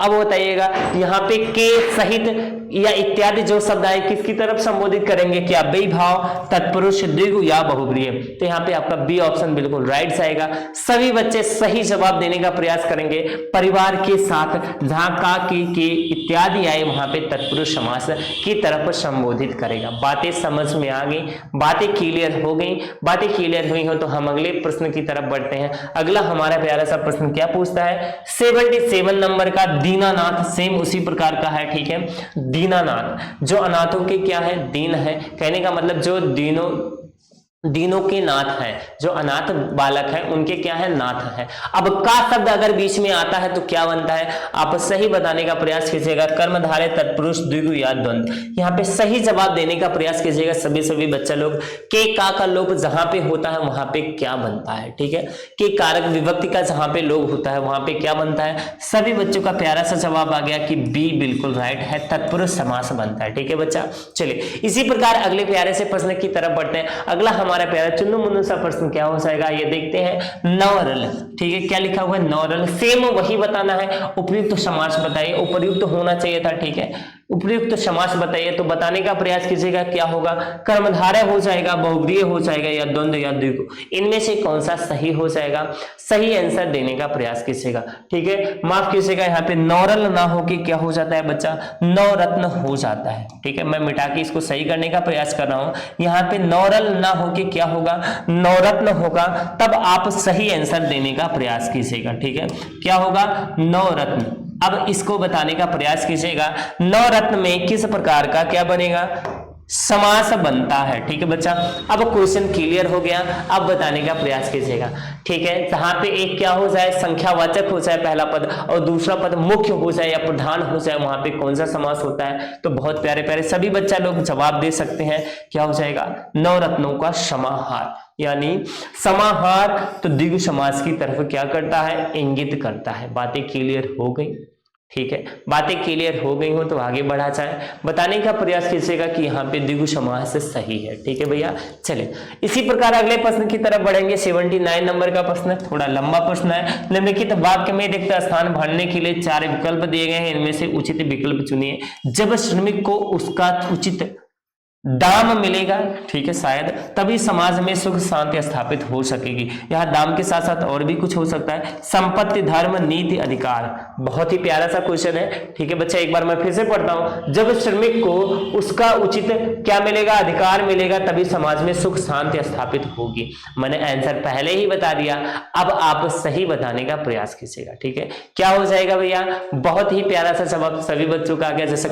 अब बताइएगा यहाँ पे के सहित या इत्यादि जो शब्द आए किसकी तरफ संबोधित करेंगे, क्या बेभाव, तत्पुरुष, द्विगु या बहुब्रीहि। तो यहाँ पे आपका बी ऑप्शन बिल्कुल राइट जाएगा। सभी बच्चे सही जवाब देने का प्रयास करेंगे। परिवार के साथ जहां का के इत्यादि आए वहां पे तत्पुरुष समास की तरफ संबोधित करेगा। बातें समझ में आ गई, बातें क्लियर हो गई। बातें क्लियर हुई हो तो हम अगले प्रश्न की तरफ बढ़ते हैं। अगला हमारा प्यारा सा प्रश्न क्या पूछता है, 77 नंबर का दीनानाथ, सेम उसी प्रकार का है। ठीक है, दीनानाथ जो अनाथों के क्या है, दीन है, कहने का मतलब जो दीनों के नाथ है, जो अनाथ बालक है उनके क्या है, नाथ है। अब का शब्द अगर बीच में आता है तो क्या बनता है, आप सही बताने का प्रयास कीजिएगा। कर्मधारय, तत्पुरुष, द्विगु या द्वंद्व। यहाँ पे सही जवाब देने का प्रयास कीजिएगा सभी बच्चा लोग। के का लोप जहां पे होता है वहां पे क्या बनता है। ठीक है, के कारक विभक्ति का जहां पे लोप होता है वहां पे क्या बनता है। सभी बच्चों का प्यारा सा जवाब आ गया कि बी बिल्कुल राइट है, तत्पुरुष समास बनता है। ठीक है बच्चा, चलिए इसी प्रकार अगले प्यारे से प्रश्न की तरफ बढ़ते हैं। अगला हमारा प्यारा चुन्नू मुन्नू सा प्रश्न क्या हो जाएगा, ये देखते हैं। नवरल, ठीक है, क्या लिखा हुआ है, नवरल। सेम वही बताना है। उपयुक्त समास बताइए, उपयुक्त होना चाहिए था। ठीक है, उपयुक्त समास बताइए तो बताने का प्रयास कीजिएगा। क्या होगा, कर्मधारय हो जाएगा, बहुव्रीहि हो जाएगा या द्वंद्व या द्विगु। इनमें से कौन सा सही हो जाएगा, सही आंसर देने का प्रयास कीजिएगा। ठीक है, माफ कीजिएगा, यहाँ पे नौरल ना हो के क्या हो जाता है बच्चा, नवरत्न हो जाता है। ठीक है, मैं मिटा के इसको सही करने का प्रयास कर रहा हूं। यहाँ पे नौरल ना हो के क्या होगा, नवरत्न होगा। तब आप सही आंसर देने का प्रयास कीजिएगा। ठीक है, क्या होगा, नवरत्न। अब इसको बताने का प्रयास कीजिएगा। नवरत्न में किस प्रकार का क्या बनेगा, समास बनता है। ठीक है बच्चा, अब क्वेश्चन क्लियर हो गया। अब बताने का प्रयास कीजिएगा। ठीक है, जहां पे एक क्या हो जाए, संख्यावाचक हो जाए पहला पद और दूसरा पद मुख्य हो जाए या प्रधान हो जाए, वहां पे कौन सा समास होता है। तो बहुत प्यारे प्यारे सभी बच्चा लोग जवाब दे सकते हैं। क्या हो जाएगा, नवरत्नों का समाहार, यानी समाहार तो द्विगु समास की तरफ क्या करता है, इंगित करता है। बातें क्लियर हो गई। ठीक है, बातें क्लियर हो गई हो तो आगे बढ़ा जाए। बताने का प्रयास कीजिएगा कि यहाँ पे द्विगु समास सही है। ठीक है भैया, चलिए इसी प्रकार अगले प्रश्न की तरफ बढ़ेंगे। 79 नंबर का प्रश्न थोड़ा लंबा प्रश्न है। निम्नलिखित वाक्य में रिक्त स्थान भरने के लिए 4 विकल्प दिए गए हैं, इनमें से उचित विकल्प चुनिए। जब श्रमिक को उसका उचित दाम मिलेगा, ठीक है, शायद तभी समाज में सुख शांति स्थापित हो सकेगी। यहाँ दाम के साथ साथ और भी कुछ हो सकता है, संपत्ति, धर्म, नीति, अधिकार। बहुत ही प्यारा सा क्वेश्चन है, ठीक है बच्चा, एक बार मैं फिर से पढ़ता हूं। जब श्रमिक को उसका उचित क्या मिलेगा, अधिकार मिलेगा, तभी समाज में सुख शांति स्थापित होगी। मैंने आंसर पहले ही बता दिया, अब आप सही बताने का प्रयास कीजिएगा, ठीक है। क्या हो जाएगा भैया, बहुत ही प्यारा सा जवाब सभी बच्चों का आ गया, जैसा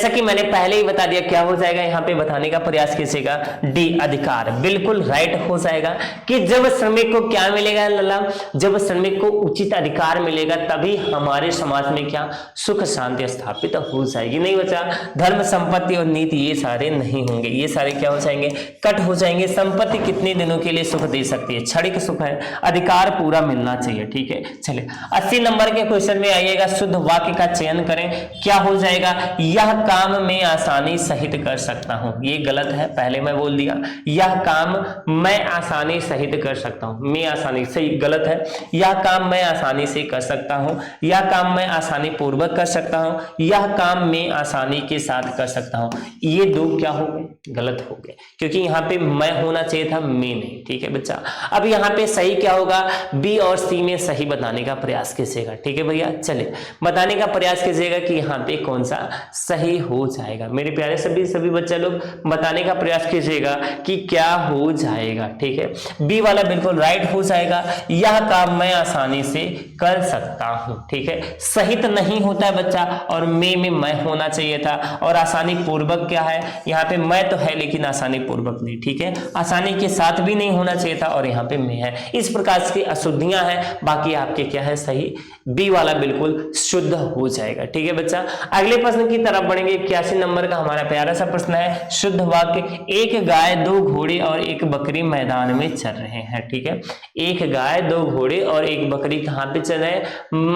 कि मैंने पहले ही बता दिया। क्या हो जाएगा यहाँ पे बताने का प्रयास कीजिएगा, डी, अधिकार, बिल्कुल राइट हो जाएगा कि जब श्रमिक को क्या मिलेगा लला, जब श्रमिक को उचित अधिकार मिलेगा तभी हमारे समाज में क्या सुख शांति स्थापित हो जाएगी। नहीं बचा, धर्म, संपत्ति और नीति ये सारे नहीं होंगे, ये सारे क्या हो जाएंगे, कट हो जाएंगे। संपत्ति कितने दिनों के लिए सुख दे सकती है, क्षणिक सुख है, अधिकार पूरा मिलना चाहिए, ठीक है। चलिए 80 नंबर के क्वेश्चन में आइएगा, शुद्ध वाक्य का चयन करें। क्या हो जाएगा, यह काम मैं आसानी सहित कर सकता हूं, ये गलत है, पहले मैं बोल दिया। यह काम मैं आसानी सहित कर सकता हूं, मैं आसानी, सही, गलत है। यह काम मैं आसानी से कर सकता हूं, यह काम मैं आसानी पूर्वक कर सकता हूं, यह काम मैं आसानी के साथ कर सकता हूं। ये दो क्या हो गए, गलत हो गए, क्योंकि यहाँ पे मैं होना चाहिए था, मैं नहीं, ठीक है बच्चा। अब यहाँ पे सही क्या होगा, बी और सी में सही बताने का प्रयास कीजिएगा, ठीक है भैया। चलिए बताने का प्रयास कीजिएगा कि यहाँ पे कौन सा सही हो जाएगा। मेरे प्यारे सभी बच्चे लोग बताने का प्रयास कीजिएगा कि क्या हो जाएगा, ठीक है। बी वाला बिल्कुल राइट हो जाएगा, यह काम मैं आसानी से कर सकता हूं, ठीक है। सहित नहीं होता है बच्चा, और में मैं होना चाहिए था, और आसानी पूर्वक क्या है, यहाँ पे मैं तो है लेकिन आसानी पूर्वक नहीं, ठीक है। आसानी के साथ भी नहीं होना चाहिए था, और यहाँ पे मैं है। इस प्रकार की अशुद्धियां हैं, बाकी आपके क्या है, सही बी वाला बिल्कुल शुद्ध हो जाएगा, ठीक है बच्चा। अगले प्रश्न की तरफ बढ़ेंगे। 81 नंबर का हमारा प्यारा सा प्रश्न है, शुद्ध वाक्य, एक गाय, दो घोड़े और एक बकरी मैदान में चल रहे हैं, ठीक है। एक गाय, दो घोड़े और एक बकरी कहां पे चल रहे हैं,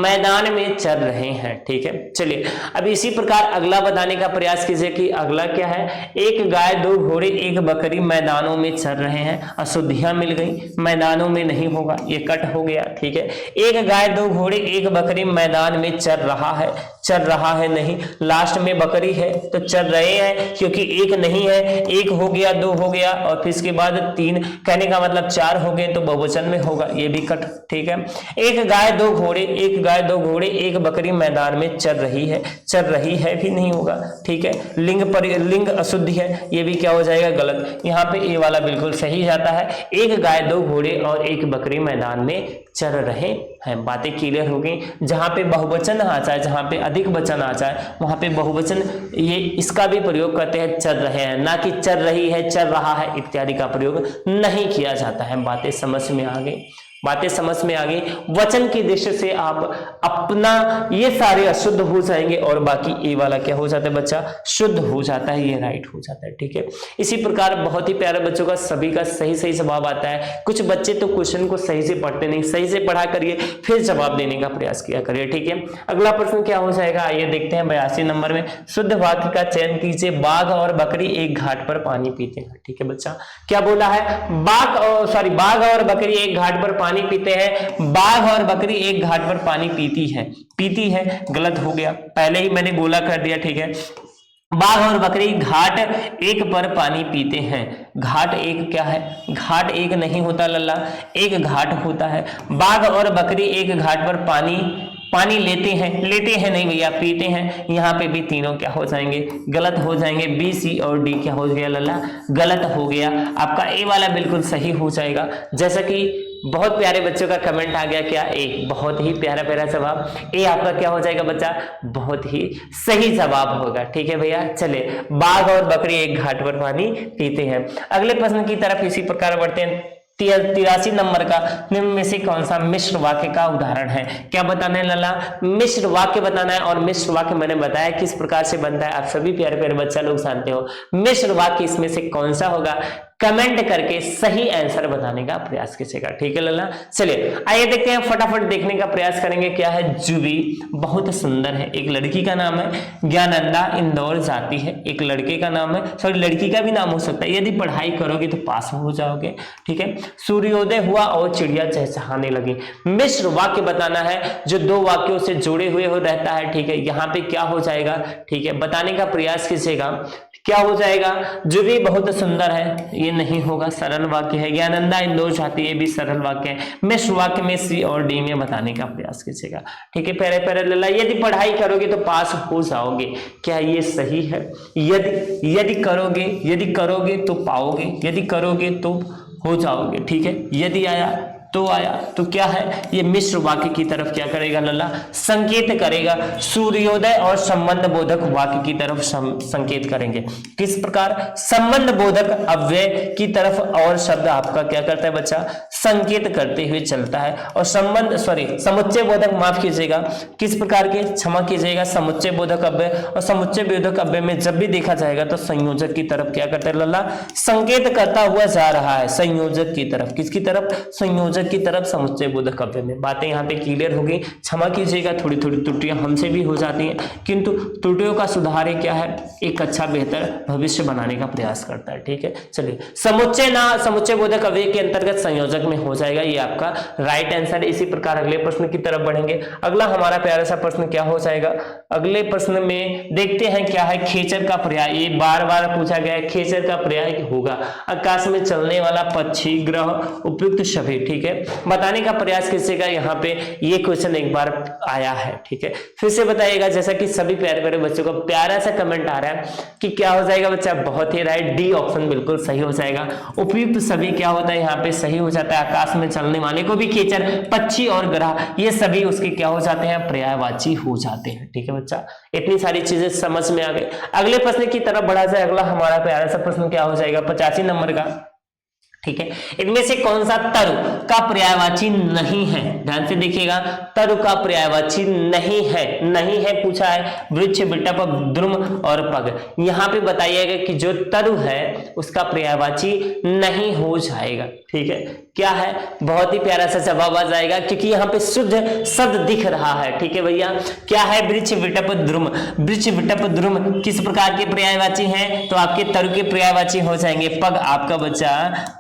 मैदान में चल रहे हैं, ठीक है। चलिए अब इसी प्रकार अगला बताने का प्रयास कीजिए कि अगला क्या है, एक गाय, दो घोड़े, एक बकरी मैदानों में चल रहे हैं। अशुद्धियां मिल गई, मैदानों में नहीं होगा, ये कट हो गया, ठीक है। एक गाय, दो घोड़े, एक बकरी मैदान में चल रहा है, चल रहा है नहीं, लास्ट में बकरी है तो चल रहे हैं, क्योंकि एक नहीं है, एक हो गया, दो हो गया, और फिर इसके बाद तीन, कहने का मतलब चार हो गए तो बहुवचन में होगा, ये भी कट, ठीक है। एक गाय, दो घोड़े, एक गाय, दो घोड़े, एक बकरी मैदान में चल रही है, चल रही है भी नहीं होगा, ठीक है। लिंग अशुद्धि है, ये भी क्या हो जाएगा, गलत। यहाँ पे ए वाला बिल्कुल सही जाता है, एक गाय, दो घोड़े और एक बकरी मैदान में चल रहे हैं। बातें क्लियर हो गई। जहां पे बहुवचन आ जाए, जहां पे अधिक वचन आ जाए, वहां पे बहुवचन ये इसका भी प्रयोग करते हैं, चल रहे हैं, ना कि चल रही है, चल रहा है इत्यादि का प्रयोग नहीं किया जाता है। बातें समझ में आ गई, बातें समझ में आ गई। वचन की दृष्टि से आप अपना ये सारे अशुद्ध हो जाएंगे, और बाकी ए वाला क्या हो जाता है बच्चा, शुद्ध हो जाता है, ये राइट हो जाता है, ठीक है। इसी प्रकार बहुत ही प्यारे बच्चों का सभी का सही सही जवाब आता है। कुछ बच्चे तो क्वेश्चन को सही से पढ़ते नहीं, सही से पढ़ा करिए, फिर जवाब देने का प्रयास किया करिए, ठीक है। अगला प्रश्न क्या हो जाएगा, आइए देखते हैं 82 नंबर में। शुद्ध वाक्य का चयन कीजिए, बाघ और बकरी एक घाट पर पानी पीते हैं, ठीक है बच्चा। क्या बोला है, बाघ और बकरी एक घाट पर पानी पीते हैं, बाघ और बकरी एक घाट पर पानी पीती है, गलत हो गया, पहले ही मैंने गोला कर दिया, ठीक है। बाघ और बकरी घाट एक पर पानी पीते हैं, घाट एक क्या है, घाट एक नहीं होता लल्ला, एक घाट होता है। बाघ और बकरी एक घाट पर पानी लेते हैं नहीं भैया, पीते हैं। यहाँ पे भी तीनों क्या हो जाएंगे, गलत हो जाएंगे। बी, सी और डी क्या हो गया लल्ला, गलत हो गया। आपका ए वाला बिल्कुल सही हो जाएगा। जैसा कि बहुत प्यारे बच्चों का कमेंट आ गया, क्या ए, बहुत ही प्यारा जवाब, ए आपका क्या हो जाएगा बच्चा, बहुत ही सही जवाब होगा, ठीक है भैया। चले, बाघ और बकरी एक घाट पर पानी पीते हैं। अगले प्रश्न की तरफ इसी प्रकार बढ़ते हैं। 83 नंबर का, निम्न में से कौन सा मिश्र वाक्य का उदाहरण है। क्या बताना है लला, मिश्र वाक्य बताना है। और मिश्र वाक्य मैंने बताया किस प्रकार से बनता है, आप सभी प्यारे प्यारे बच्चा लोग जानते हो। मिश्र वाक्य इसमें से कौन सा होगा, कमेंट करके सही आंसर बताने का प्रयास कीजिएगा, ठीक है लल्ला। चलिए आइए देखते हैं, फटाफट देखने का प्रयास करेंगे। क्या है? जूबी बहुत सुंदर है। एक लड़की का नाम है ज्ञानंदा, इंदौर जाती है। एक लड़के का नाम है, सॉरी लड़की का भी नाम हो सकता है। यदि पढ़ाई करोगे तो पास हो जाओगे, ठीक है। सूर्योदय हुआ और चिड़िया चहचहाने लगी। मिश्र वाक्य बताना है जो दो वाक्यों से जुड़े हुए हो रहता है, ठीक है। यहाँ पे क्या हो जाएगा, ठीक है, बताने का प्रयास कीजिएगा। क्या हो जाएगा? जो भी बहुत सुंदर है, ये नहीं होगा, सरल वाक्य है। ज्ञानंदा इंदौर जाती है, भी सरल वाक्य है। मिश्र वाक्य में सी और डी में बताने का प्रयास कीजिएगा, ठीक है। पहले पहले लल्ला, यदि पढ़ाई करोगे तो पास हो जाओगे, क्या ये सही है? यदि करोगे तो पाओगे, यदि करोगे तो हो जाओगे, ठीक है। यदि आया तो आया, तो क्या है? ये मिश्र वाक्य की तरफ क्या करेगा लल्ला? संकेत करेगा। सूर्योदय और संबंध बोधक वाक्य की तरफ संकेत करेंगे। किस प्रकार? संबंध बोधक अव्यय की तरफ और शब्द आपका क्या करता है बच्चा? संकेत करते हुए चलता है। और समुच्चय बोधक, माफ कीजिएगा, किस प्रकार के? क्षमा कीजिएगा, समुच्चय बोधक अव्यय। और समुच्चय बोधक अव्यय में जब भी देखा जाएगा तो संयोजक की तरफ क्या करता है लल्ला? संकेत करता हुआ जा रहा है संयोजक की तरफ। किसकी तरफ? संयोजक की तरफ, समुच्चय बोधक अव्यय में। बातें यहाँ पे क्लियर हो गई। क्षमा कीजिएगा, थोड़ी थोड़ी त्रुटियां हमसे भी हो जाती हैं, किंतु त्रुटियों का सुधार क्या है? एक अच्छा बेहतर भविष्य बनाने का प्रयास करता है, ठीक है। चलिए, समुच्चय बोधक अव्यय के अंतर्गत संयोजक में हो जाएगा, ये आपका राइट आंसर है। इसी प्रकार अगले प्रश्न की तरफ बढ़ेंगे। अगला हमारा प्यारा सा प्रश्न क्या हो जाएगा? अगले प्रश्न में देखते हैं क्या है। खेचर का पर्याय, ये बार बार पूछा गया है। खेचर का पर्याय होगा आकाश में चलने वाला पक्षी, ग्रह, उपयुक्त सभी, ठीक है। बताने का प्रयास कीजिएगा। यहाँ पे ये क्वेश्चन एक बार आया है, ठीक है। फिर से बताइएगा, जैसा कि सभी प्यारे प्यारे बच्चों का प्यारा सा कमेंट आ रहा है कि क्या हो जाएगा बच्चा? बहुत ही राइट, डी ऑप्शन बिल्कुल सही हो जाएगा। उपयुक्त सभी क्या होता है? यहाँ पे सही हो जाता है। आकाश में चलने वाले को भी खेचर, पक्षी और ग्रह, ये सभी उसके क्या हो जाते हैं? पर्यायवाची हो जाते हैं, ठीक है बच्चा। इतनी सारी चीजें समझ में आ गई। अगले प्रश्न की तरफ बढ़ा जाए। अगला हमारा प्यारा सा प्रश्न क्या हो जाएगा? 85 नंबर का, ठीक है। इनमें से कौन सा तरु का पर्यायवाची नहीं है? ध्यान से देखिएगा, तरु का पर्यायवाची नहीं है पूछा है। वृक्ष, विटप, द्रुम और पग। यहाँ पे बताइएगा कि जो तरु है उसका पर्यायवाची नहीं हो जाएगा, ठीक है। क्या है? बहुत ही प्यारा सा जवाब आ जाएगा, क्योंकि यहाँ पे शुद्ध शब्द दिख रहा है, ठीक है भैया। क्या है? वृक्ष, विटप, द्रुम। वृक्ष, विटप, द्रुम किस प्रकार के पर्यायवाची हैं? तो आपके तरु के पर्यायवाची हो जाएंगे। पग आपका बच्चा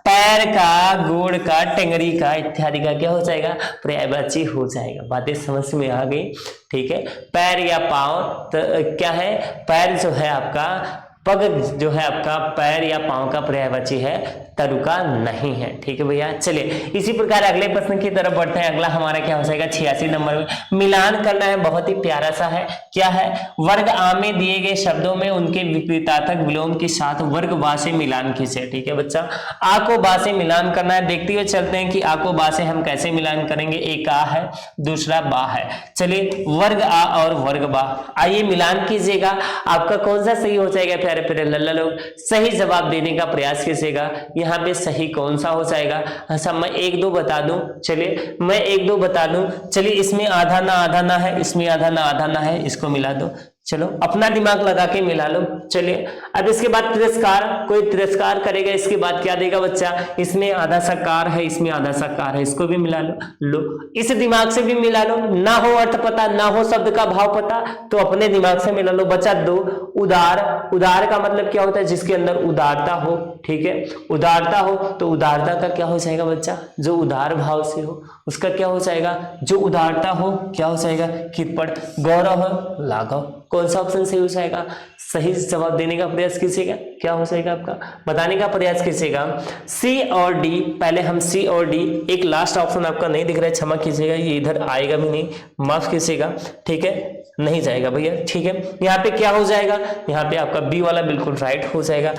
पैर का, गोड़ का, टेंगरी का इत्यादि का क्या हो जाएगा? पर्यायवाची हो जाएगा। बातें समझ में आ गई, ठीक है। पैर या पांव, तो क्या है? पैर जो है आपका, पग जो है आपका पैर या पांव का पर्यायवाची है, तरु का नहीं है, ठीक है भैया। चलिए इसी प्रकार अगले प्रश्न की तरफ बढ़ते हैं। अगला हमारा क्या हो जाएगा? 86 नंबर में मिलान करना है। बहुत ही प्यारा सा है। क्या है? वर्ग आ में दिए गए शब्दों में उनके विपरीतार्थक विलोम के साथ वर्ग बा से मिलान कीजिए, ठीक है बच्चा। आ को बा से मिलान करना है। देखते हुए चलते हैं कि आ को बा से हम कैसे मिलान करेंगे। एक आ है, दूसरा बा है। चलिए, वर्ग आ और वर्ग बा, आइए मिलान कीजिएगा। आपका कौन सा सही हो जाएगा? प्यारे प्यारे लल्ला लोग सही जवाब देने का प्रयास कीजिएगा। यहाँ पे सही कौन सा हो जाएगा? अच्छा, मैं एक दो बता दूं। चलिए मैं एक दो बता दूं। चलिए, इसमें आधा ना है, इसमें आधा ना है, इसको मिला दो। चलो अपना दिमाग लगा के मिला लो। चलिए अब इसके बाद तिरस्कार, कोई तिरस्कार करेगा, इसके बाद क्या देगा बच्चा? इसमें आधा सा कार है, इसमें आधा सा कार है, इसको भी मिला लो। इस दिमाग से भी मिला लो। ना हो अर्थ पता, ना हो शब्द का भाव पता, तो अपने दिमाग से मिला लो। बचा दो, उदार का मतलब क्या होता है? जिसके अंदर उदारता हो, ठीक है। उदारता हो तो उदारता का क्या हो जाएगा बच्चा? जो उदार भाव से हो उसका क्या हो जाएगा? जो उदारता हो क्या हो जाएगा? कितपड़। गौरव हो, लाघव। कौन सा ऑप्शन सही हो जाएगा? सही जवाब देने का प्रयास कीजिएगा। क्या हो जाएगा आपका? बताने का प्रयास कीजिएगा। सी और डी, पहले हम सी और डी, एक लास्ट ऑप्शन आपका नहीं दिख रहा है, क्षमा कीजिएगा, ये इधर आएगा भी नहीं, माफ कीजिएगा, ठीक है। नहीं जाएगा भैया, ठीक है। यहाँ पे क्या हो जाएगा? यहाँ पे आपका बी वाला बिल्कुल राइट हो जाएगा,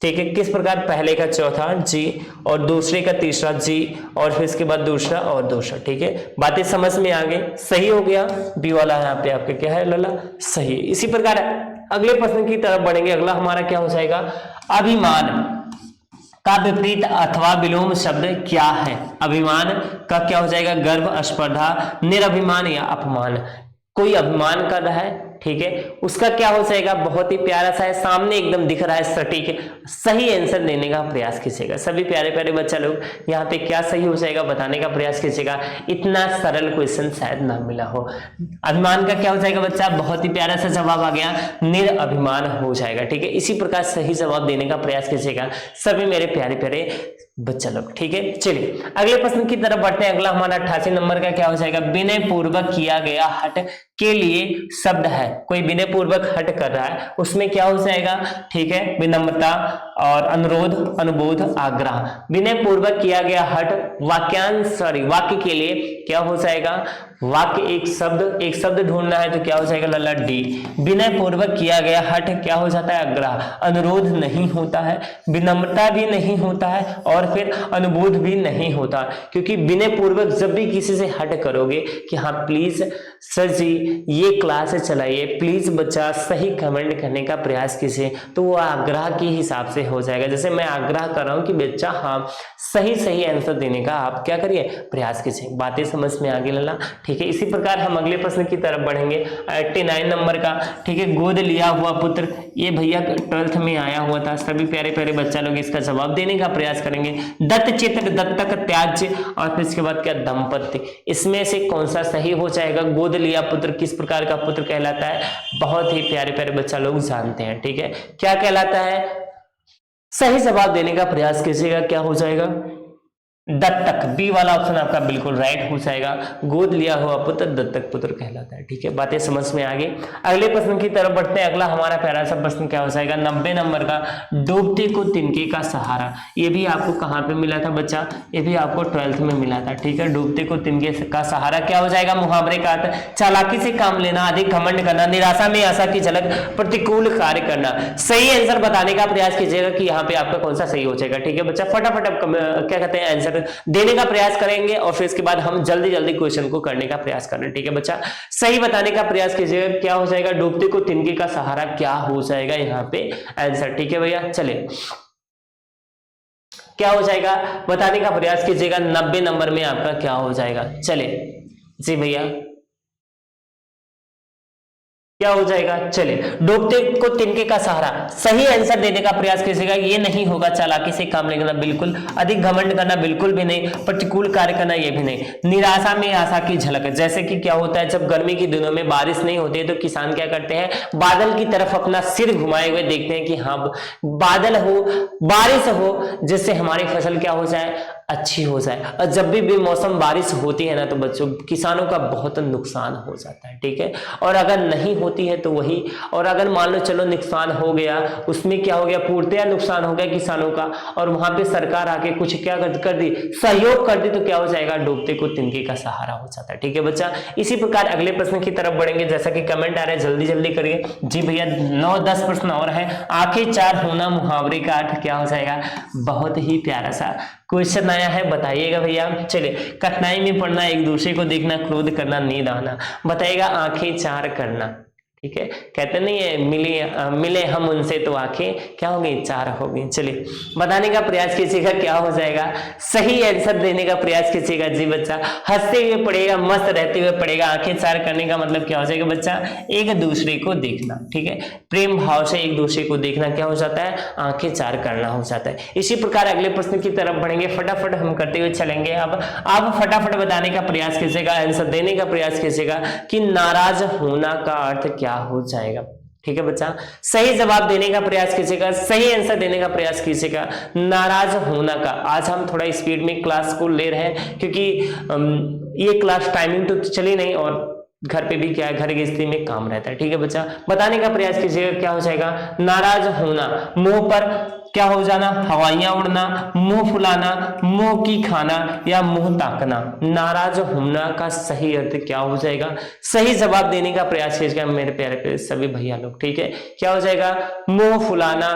ठीक है। किस प्रकार? पहले का चौथा जी और दूसरे का तीसरा जी और फिर इसके बाद दूसरा और दूसरा, ठीक है। बातें समझ में आ गई, सही हो गया। बी वाला यहाँ पे आपके क्या है लल्ला? सही। इसी प्रकार अगले प्रश्न की तरफ बढ़ेंगे। अगला हमारा क्या हो जाएगा? अभिमान का विपरीत अथवा विलोम शब्द क्या है? अभिमान का क्या हो जाएगा? गर्व, स्पर्धा, निरभिमान या अपमान। कोई अभिमान कर रहा है, ठीक है, उसका क्या हो जाएगा, बहुत ही प्यारा सा है, सामने एकदम दिख रहा है सटीक, सही आंसर देने का प्रयास कीजिएगा। सभी प्यारे प्यारे बच्चा लोग यहाँ पे क्या सही हो जाएगा बताने का प्रयास कीजिएगा। इतना सरल क्वेश्चन शायद ना मिला हो। अभिमान का क्या हो जाएगा बच्चा, बहुत ही प्यारा सा जवाब आ गया, निरअभिमान हो जाएगा। ठीक है, इसी प्रकार सही जवाब देने का प्रयास कीजिएगा सभी मेरे प्यारे प्यारे बच्चा लोग। ठीक है, चलिए अगले प्रश्न की तरफ बढ़ते हैं। अगला हमारा 88 नंबर का क्या हो जाएगा, विनय पूर्वक किया गया हट के लिए शब्द है। कोई विनय पूर्वक हट कर रहा है, उसमें क्या हो जाएगा, ठीक है, विनम्रता और अनुरोध, अनुबोध, आग्रह। विनय पूर्वक किया गया हट वाक्य के लिए क्या हो जाएगा, वाक्य एक शब्द ढूंढना है तो क्या हो जाएगा लला डी। विनय पूर्वक किया गया हट क्या हो जाता है, आग्रह। अनुरोध नहीं होता है, विनम्रता भी नहीं होता है और फिर अनुबोध भी नहीं होता, क्योंकि विनय पूर्वक जब भी किसी से हट करोगे कि हाँ प्लीज सर जी ये क्लास चलाइए, प्लीज बच्चा सही कमेंट करने का प्रयास कीजिए, तो वो आग्रह के हिसाब से हो जाएगा। जैसे मैं आग्रह कर रहा हूं कि बच्चा हाँ सही आंसर देने का आप क्या करिए, प्रयास कीजिए। बातें समझ में आगे लला, ठीक है। इसी प्रकार हम अगले प्रश्न की तरफ बढ़ेंगे 89 नंबर का, ठीक है। गोद लिया हुआ पुत्र, ये भैया 12th में आया हुआ था, सभी प्यारे प्यारे बच्चा लोग इसका जवाब देने का प्रयास करेंगे। दत्त चित्र, दत्तक, त्याज्य और फिर इसके बाद क्या, दंपत्ति। इसमें से कौन सा सही हो जाएगा, गोद लिया पुत्र किस प्रकार का पुत्र कहलाता है, बहुत ही प्यारे प्यारे बच्चा लोग जानते हैं, ठीक है, क्या कहलाता है। सही जवाब देने का प्रयास कीजिएगा, क्या हो जाएगा, दत्तक। बी वाला ऑप्शन आपका बिल्कुल राइट हो जाएगा, गोद लिया हुआ पुत्र दत्तक पुत्र कहलाता है, ठीक है। बातें समझ में आ गई। अगले प्रश्न की तरफ बढ़ते हैं। अगला हमारा प्यारा सा प्रश्न क्या हो जाएगा, 90 नंबर का, डूबते को तिनके का सहारा। ये भी आपको कहां पे मिला था बच्चा, ये भी आपको 12th में मिला था, ठीक है। डूबते को तिनके का सहारा क्या हो जाएगा, मुहावरे का अर्थ चालाकी से काम लेना, अधिक घमंड करना, निराशा में आशा की झलक, प्रतिकूल कार्य करना। सही आंसर बताने का प्रयास कीजिएगा कि यहाँ पे आपका कौन सा सही हो जाएगा, ठीक है बच्चा। फटाफट क्या कहते हैं आंसर देने का प्रयास करेंगे और फिर इसके बाद हम जल्दी जल्दी क्वेश्चन को करने का प्रयास कर रहे हैं, ठीक है बच्चा। सही बताने का प्रयास कीजिएगा, क्या हो जाएगा, डूबते को तिनके का सहारा क्या हो जाएगा यहाँ पे आंसर, ठीक है भैया। चले क्या हो जाएगा बताने का प्रयास कीजिएगा, 90 नंबर में आपका क्या हो जाएगा। चले जी भैया क्या हो जाएगा, चले डूबते को तिनके का सहारा। सही आंसर देने का प्रयास कीजिएगा, ये नहीं होगा चालाकी से काम लेना, बिल्कुल। अधिक घमंड करना बिल्कुल भी नहीं, प्रतिकूल कार्य करना ये भी नहीं। निराशा में आशा की झलक, जैसे कि क्या होता है जब गर्मी के दिनों में बारिश नहीं होती है तो किसान क्या करते हैं, बादल की तरफ अपना सिर घुमाए हुए देखते हैं कि हाँ बादल हो, बारिश हो, जिससे हमारी फसल क्या हो जाए, अच्छी हो जाए। और जब भी बेमौसम बारिश होती है ना तो बच्चों किसानों का बहुत नुकसान हो जाता है, ठीक है। और अगर नहीं होती है तो वही, और अगर मान लो चलो नुकसान हो गया, उसमें क्या हो गया, पूर्णतया नुकसान हो गया किसानों का, और वहां पे सरकार आके कुछ क्या कर दी, सहयोग कर दी, तो क्या हो जाएगा, डूबते को तिनके का सहारा हो जाता है, ठीक है बच्चा। इसी प्रकार अगले प्रश्न की तरफ बढ़ेंगे, जैसा कि कमेंट आ रहे हैं जल्दी जल्दी करिए जी भैया। 9-10 प्रश्न और है। आंखें चार होना मुहावरे का अर्थ क्या हो जाएगा, बहुत ही प्यारा सा क्वेश्चन आया है, बताइएगा भैया। चलिए, कठिनाई में पड़ना, एक दूसरे को देखना, क्रोध करना, नींद आना। बताइएगा आंखें चार करना, ठीक है। कहते नहीं है मिले हम उनसे तो आंखें क्या हो गई, चार हो गई। चलिए बताने का प्रयास कीजिएगा, क्या हो जाएगा, सही आंसर देने का प्रयास कीजिएगा जी बच्चा। हंसते हुए पढ़ेगा, मस्त रहते हुए पढ़ेगा। आंखें चार करने का मतलब क्या हो जाएगा बच्चा, एक दूसरे को देखना, ठीक है। प्रेम भाव से एक दूसरे को देखना क्या हो जाता है, आंखें चार करना हो जाता है। इसी प्रकार अगले प्रश्न की तरफ बढ़ेंगे, फटाफट हम करते हुए चलेंगे। अब आप फटाफट बताने का प्रयास कीजिएगा, आंसर देने का प्रयास कीजिएगा कि नाराज होना का अर्थ क्या हो जाएगा, ठीक है बच्चा। सही जवाब देने का प्रयास कीजिएगा, सही आंसर देने का प्रयास कीजिएगा। नाराज होना का, आज हम थोड़ा स्पीड में क्लास को ले रहे हैं क्योंकि ये क्लास टाइमिंग तो चली नहीं और घर पे भी क्या है, घर की स्थिति में काम रहता है, ठीक है बच्चा। बताने का प्रयास कीजिएगा, क्या हो जाएगा, नाराज होना, मुंह पर क्या हो जाना, हवाइयां उड़ना, मुंह फुलाना, मुंह की खाना या मुंह ताकना। नाराज होना का सही अर्थ क्या हो जाएगा, सही जवाब देने का प्रयास कीजिएगा मेरे प्यारे सभी भैया लोग, ठीक है। क्या हो जाएगा, मुंह फुलाना,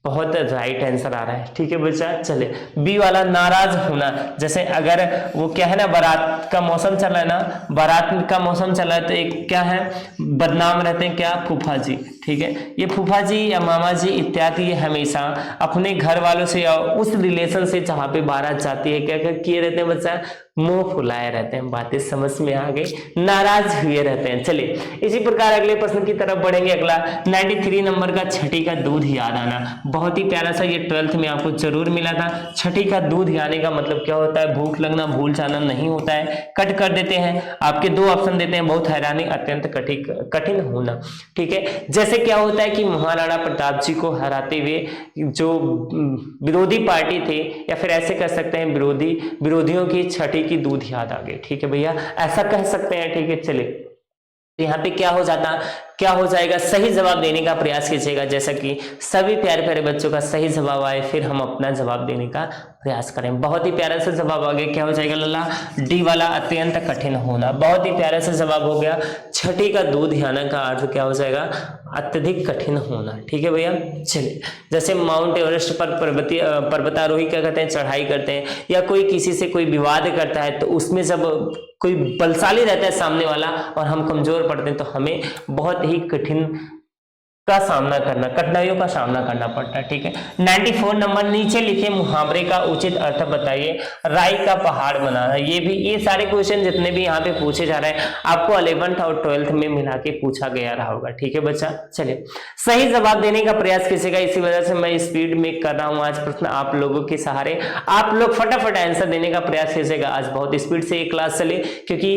बहुत राइट आंसर आ रहा है, ठीक है बच्चा। चले बी वाला, नाराज होना, जैसे अगर वो क्या है ना, बारात का मौसम चल रहा है ना, बारात का मौसम चल रहा है तो एक क्या है, बदनाम रहते हैं क्या, फूफा जी, ठीक है। ये फूफा जी या मामा जी इत्यादि हमेशा अपने घर वालों से या उस रिलेशन से जहां पे बारात जाती है क्या किए रहते हैं बच्चा, मुंह फुलाए रहते हैं, बातें समझ में आ गई, नाराज हुए रहते हैं। चलिए इसी प्रकार अगले प्रश्न की तरफ बढ़ेंगे। अगला 93 नंबर का छठी का दूध याद आना, बहुत ही प्यारा सा, ये 12th में आपको जरूर मिला था। छठी का दूध आने का मतलब क्या होता है? भूख लगना, भूल जाना नहीं होता है। कट कर देते हैं, आपके दो ऑप्शन देते हैं, बहुत हैरानी, अत्यंत कठिन होना। ठीक है, जैसे क्या होता है कि महाराणा प्रताप जी को हराते हुए जो विरोधी पार्टी थे, या फिर ऐसे कह सकते हैं विरोधियों की छठी की दूध याद आ गई। ठीक है भैया, ऐसा कह सकते हैं। ठीक है, चलिए यहाँ पे क्या हो जाएगा, सही जवाब देने का प्रयास कीजिएगा। जैसा कि सभी प्यारे प्यारे बच्चों का सही जवाब आए, फिर हम अपना जवाब देने का प्रयास करें। बहुत ही प्यारा सा जवाब आ गया, क्या हो जाएगा लल्ला? डी वाला, अत्यंत कठिन होना। बहुत ही प्यारा सा जवाब हो गया। छठी का दूध आना का अर्थ क्या हो जाएगा? अत्यधिक कठिन होना। ठीक है भैया, चलिए जैसे माउंट एवरेस्ट पर पर्वतारोही क्या करते हैं? चढ़ाई करते हैं, या कोई किसी से कोई विवाद करता है, तो उसमें जब कोई बलशाली रहता है सामने वाला और हम कमजोर पड़ते हैं, तो हमें बहुत ही कठिनाइयों का सामना करना पड़ता है। ठीक है, 94 नंबर, नीचे लिखे मुहावरे का उचित अर्थ बताइए। राई का पहाड़ बनाना, ये सारे क्वेश्चन जितने भी यहाँ पे पूछे जा रहे हैं आपको 11th और 12th में मिला के पूछा गया रहा होगा। ठीक है बच्चा, चलिए सही जवाब देने का प्रयास कीजिएगा। इसी वजह से मैं स्पीड में कर रहा हूँ आज प्रश्न आप लोगों के सहारे। आप लोग फटाफट आंसर देने का प्रयास कीजिएगा। आज बहुत स्पीड से ये क्लास चले, क्योंकि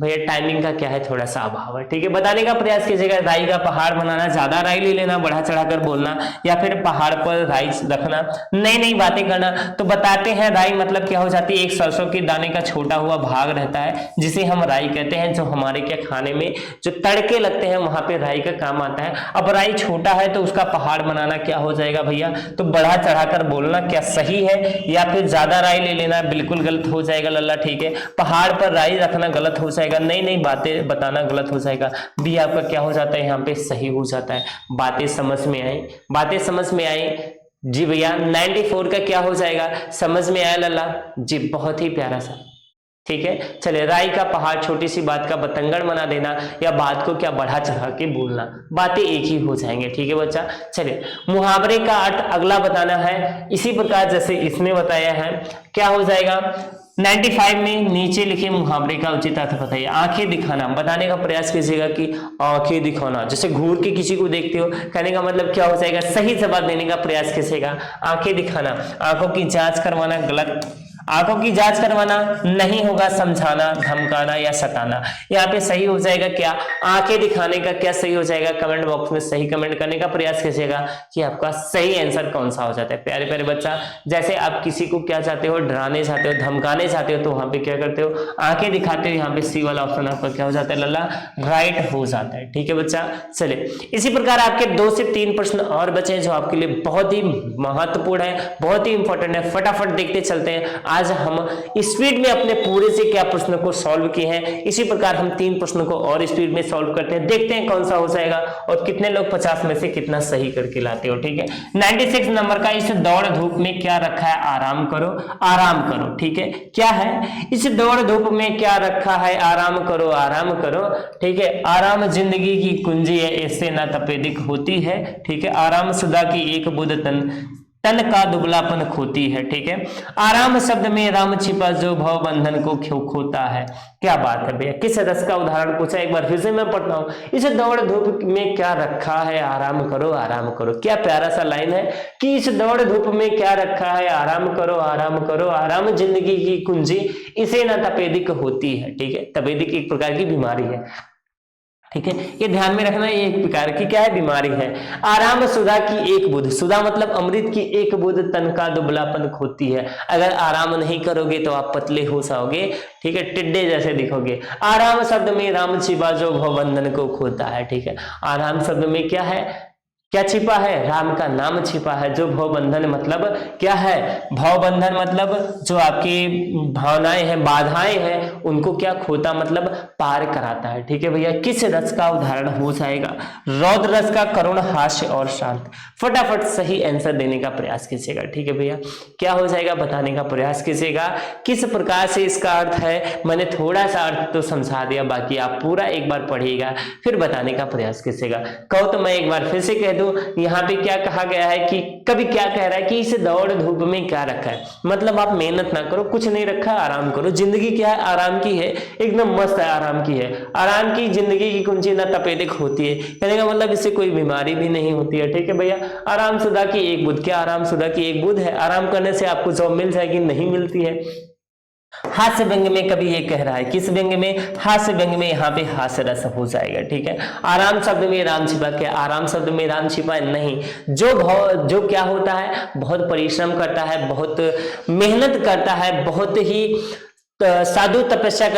भैया टाइमिंग का क्या है, थोड़ा सा अभाव है। ठीक है, बताने का प्रयास कीजिएगा। राई का पहाड़ बनाना, ज्यादा राई ले लेना, बढ़ा चढ़ाकर बोलना, या फिर पहाड़ पर राई रखना, नई नई बातें करना। तो बताते हैं राई मतलब क्या हो जाती है? एक सरसों के दाने का छोटा हुआ भाग रहता है, जिसे हम राई कहते हैं, जो हमारे क्या खाने में जो तड़के लगते हैं वहां पे राई का काम आता है। अब राई छोटा है तो उसका पहाड़ बनाना क्या हो जाएगा भैया? तो बढ़ा चढ़ाकर बोलना क्या सही है, या फिर ज्यादा राई ले लेना बिल्कुल गलत हो जाएगा लल्ला। ठीक है, पहाड़ पर राई रखना गलत हो जाएगा, नई नई बातें बताना गलत हो जाएगा। बी आपका क्या हो जाता है? यहाँ पे सही हो जाता है। बातें समझ में आई जी भैया। 94 का क्या हो जाएगा? समझ में आया लल्ला जी, बहुत ही प्यारा सा। ठीक है, चले राई का पहाड़, छोटी सी बात का बतंगड़ बना देना, या बात को क्या बढ़ा चढ़ा के बोलना, बातें एक ही हो जाएंगे। ठीक है बच्चा, चलिए मुहावरे का अर्थ अगला बताना है। इसी प्रकार जैसे इसमें बताया है, क्या हो जाएगा? 95 में नीचे लिखे मुहावरे का उचित अर्थ बताइए। आंखें दिखाना, बताने का प्रयास कीजिएगा कि आंखें दिखाना, जैसे घूर के किसी को देखते हो, कहने का मतलब क्या हो जाएगा? सही जवाब देने का प्रयास कीजिएगा। आंखें दिखाना, आंखों की जांच करवाना गलत, आंखों की जांच करवाना नहीं होगा, समझाना, धमकाना या सताना। यहाँ पे सही हो जाएगा क्या? आंखें दिखाने का क्या सही हो जाएगा? कमेंट बॉक्स में सही कमेंट करने का प्रयास कीजिएगा कि आपका सही आंसर कौन सा हो जाता है। प्यारे प्यारे बच्चा, जैसे आप किसी को क्या चाहते हो? डराने चाहते हो, धमकाने चाहते हो, तो वहां पे क्या करते हो? आंखें दिखाते हो। यहाँ पे सी वाला ऑप्शन आपका क्या हो जाता है लल्ला? राइट हो जाता है। ठीक है बच्चा, चलिए इसी प्रकार आपके 2 से 3 प्रश्न और बचे हैं, जो आपके लिए बहुत ही महत्वपूर्ण है, बहुत ही इंपॉर्टेंट है। फटाफट देखते चलते हैं। आज हम स्पीड में अपने पूरे से क्या प्रश्न को सॉल्व किए हैं, इसी प्रकार हम 3 प्रश्नों को और स्पीड में सॉल्व करते हैं। देखते हैं कौन सा हो जाएगा और कितने लोग 50 में से कितना सही करके लाते हो। ठीक है, 96 नंबर का, इस दौड़ धूप में क्या रखा है? आराम करो, आराम करो। ठीक है, क्या है? इस दौड़ धूप में क्या रखा है? आराम करो, आराम करो। ठीक है, आराम जिंदगी की कुंजी है, इससे ना तपेदिक होती है। ठीक है, आराम सुधा की एक बुध तन का दुबलापन खोती है। ठीक है, आराम शब्द में राम छिपा, जो भव बंधन को खोता है। क्या बात है भैया, किस रस का उदाहरण पूछा? एक बार फिर से मैं पढ़ता हूँ। इस दौड़ धूप में क्या रखा है? आराम करो, आराम करो। क्या प्यारा सा लाइन है कि इस दौड़ धूप में क्या रखा है? आराम करो, आराम करो। आराम जिंदगी की कुंजी, इसे ना तपेदिक होती है। ठीक है, तपेदिक एक प्रकार की बीमारी है। ठीक है, ये ध्यान में रखना, ये एक प्रकार की क्या है? बीमारी है। आराम सुधा की एक बूंद, सुधा मतलब अमृत की एक बूंद तन का दुबलापन खोती है। अगर आराम नहीं करोगे तो आप पतले हो जाओगे। ठीक है, टिड्डे जैसे दिखोगे। आराम शब्द में राम छिपा, जो भवबंधन को खोता है। ठीक है, आराम शब्द में क्या है? क्या छिपा है? राम का नाम छिपा है। जो भवबंधन मतलब क्या है? भवबंधन मतलब जो आपकी भावनाएं हैं, बाधाएं हैं, उनको क्या खोता मतलब पार कराता है। ठीक है भैया, किस रस का उदाहरण हो जाएगा? रौद्र रस का, करुण, हास्य और शांत। फटाफट सही आंसर देने का प्रयास कीजिएगा। ठीक है भैया, क्या हो जाएगा बताने का प्रयास कीजिएगा। किस प्रकार से इसका अर्थ है, मैंने थोड़ा सा अर्थ तो समझा दिया, बाकी आप पूरा एक बार पढ़िएगा, फिर बताने का प्रयास कीजिएगा। कहो तो मैं एक बार फिर से कह कह दूं, यहाँ पे क्या कहा गया है कि कभी क्या कह रहा है कि इसे दौड़ धूप में क्या रखा है, मतलब आप मेहनत ना करो, कुछ नहीं रखा है, आराम करो। जिंदगी क्या है, आराम की है, एकदम मस्त है, आराम की है। आराम की जिंदगी की कुंजी ना तपेदिक होती है, कहने का मतलब इससे कोई बीमारी भी नहीं होती है। ठीक है भैया, आराम शुदा की एक बुध, क्या आराम शुदा की एक बुध है? आराम करने से आपको जॉब मिल जाएगी? नहीं मिलती है। हास्य व्यंग में कभी ये कह रहा है, किस व्यंग में? हास्य व्यंग में, यहाँ पे हास्य रस हो जाएगा। ठीक है, आराम शब्द में राम छिपा, क्या आराम शब्द में राम छिपा? नहीं। जो क्या होता है, बहुत परिश्रम करता है, बहुत मेहनत करता है, बहुत ही साधु तपस्या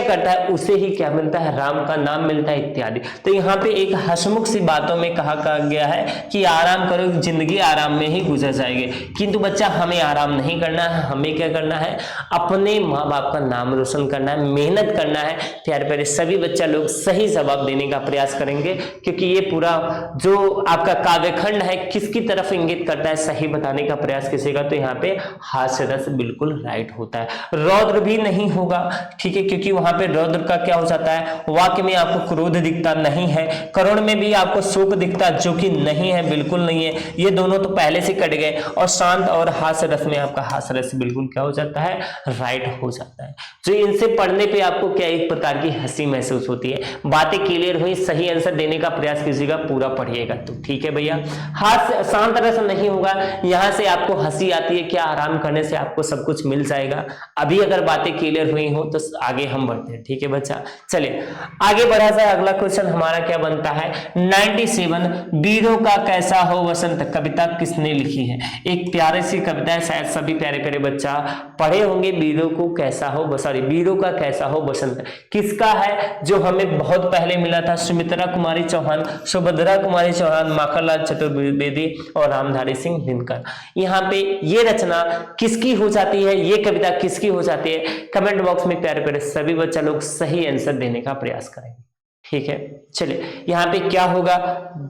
करता है, उसे ही क्या मिलता है? राम का नाम मिलता है, इत्यादि। तो यहाँ पे एक हसमुख सी बातों में कहा गया है कि आराम करो, जिंदगी आराम में ही गुजर जाएगी। किंतु बच्चा, हमें आराम नहीं करना है, हमें क्या करना है? अपने माँ बाप का नाम रोशन करना है, मेहनत करना है। प्यारे प्यारे सभी बच्चा लोग सही जवाब देने का प्रयास करेंगे, क्योंकि ये पूरा जो आपका काव्यखंड है किसकी तरफ इंगित करता है, सही बताने का प्रयास कीजिएगा। तो यहाँ पे हास्य रस बिल्कुल राइट होता है। रौद्र भी नहीं होगा, ठीक है, क्योंकि वहां पे रौद्र का क्या हो जाता है? वाक्य में आपको क्रोध दिखता नहीं है, करुण में भी आपको शोक दिखता, जो कि नहीं है, बिल्कुल नहीं है, ये दोनों तो पहले से कट गए। और शांत और हास्य रस में आपका हास्य रस बिल्कुल क्या हो जाता है? राइट हो जाता है। जो इनसे पढ़ने पे आपको क्या एक प्रकार की हंसी महसूस होती है। बातें क्लियर हुई, सही आंसर देने का प्रयास कीजिएगा, पूरा पढ़िएगा तो ठीक है भैया। हास्य शांत रस नहीं होगा, यहां से आपको हंसी आती है, क्या आराम करने से आपको सब कुछ मिल जाएगा। अभी अगर बातें क्लियर हुई हो तो आगे हम बढ़ते हैं, ठीक है बच्चा। चलिए आगे बढ़ा जाए, अगला क्वेश्चन हमारा क्या बनता है? 97 वीरों का कैसा हो वसंत कविता किसने लिखी है? एक प्यारी सी कविता है, शायद सभी प्यारे प्यारे बच्चा पढ़े होंगे। वीरों को कैसा हो, सॉरी, वीरों का कैसा हो वसंत किसका है? जो हमें बहुत पहले मिला था, सुमित्रा कुमारी चौहान, सुभद्रा कुमारी चौहान, माखनलाल चतुर्वेदी और रामधारी सिंह दिनकर। यहाँ पे ये रचना किसकी हो जाती है, ये कविता किसकी हो जाती है? कमेंट बॉक्स में प्यारे प्यारे सभी बच्चा लोग सही आंसर देने का प्रयास करेंगे, ठीक है। चलिए यहाँ पे क्या होगा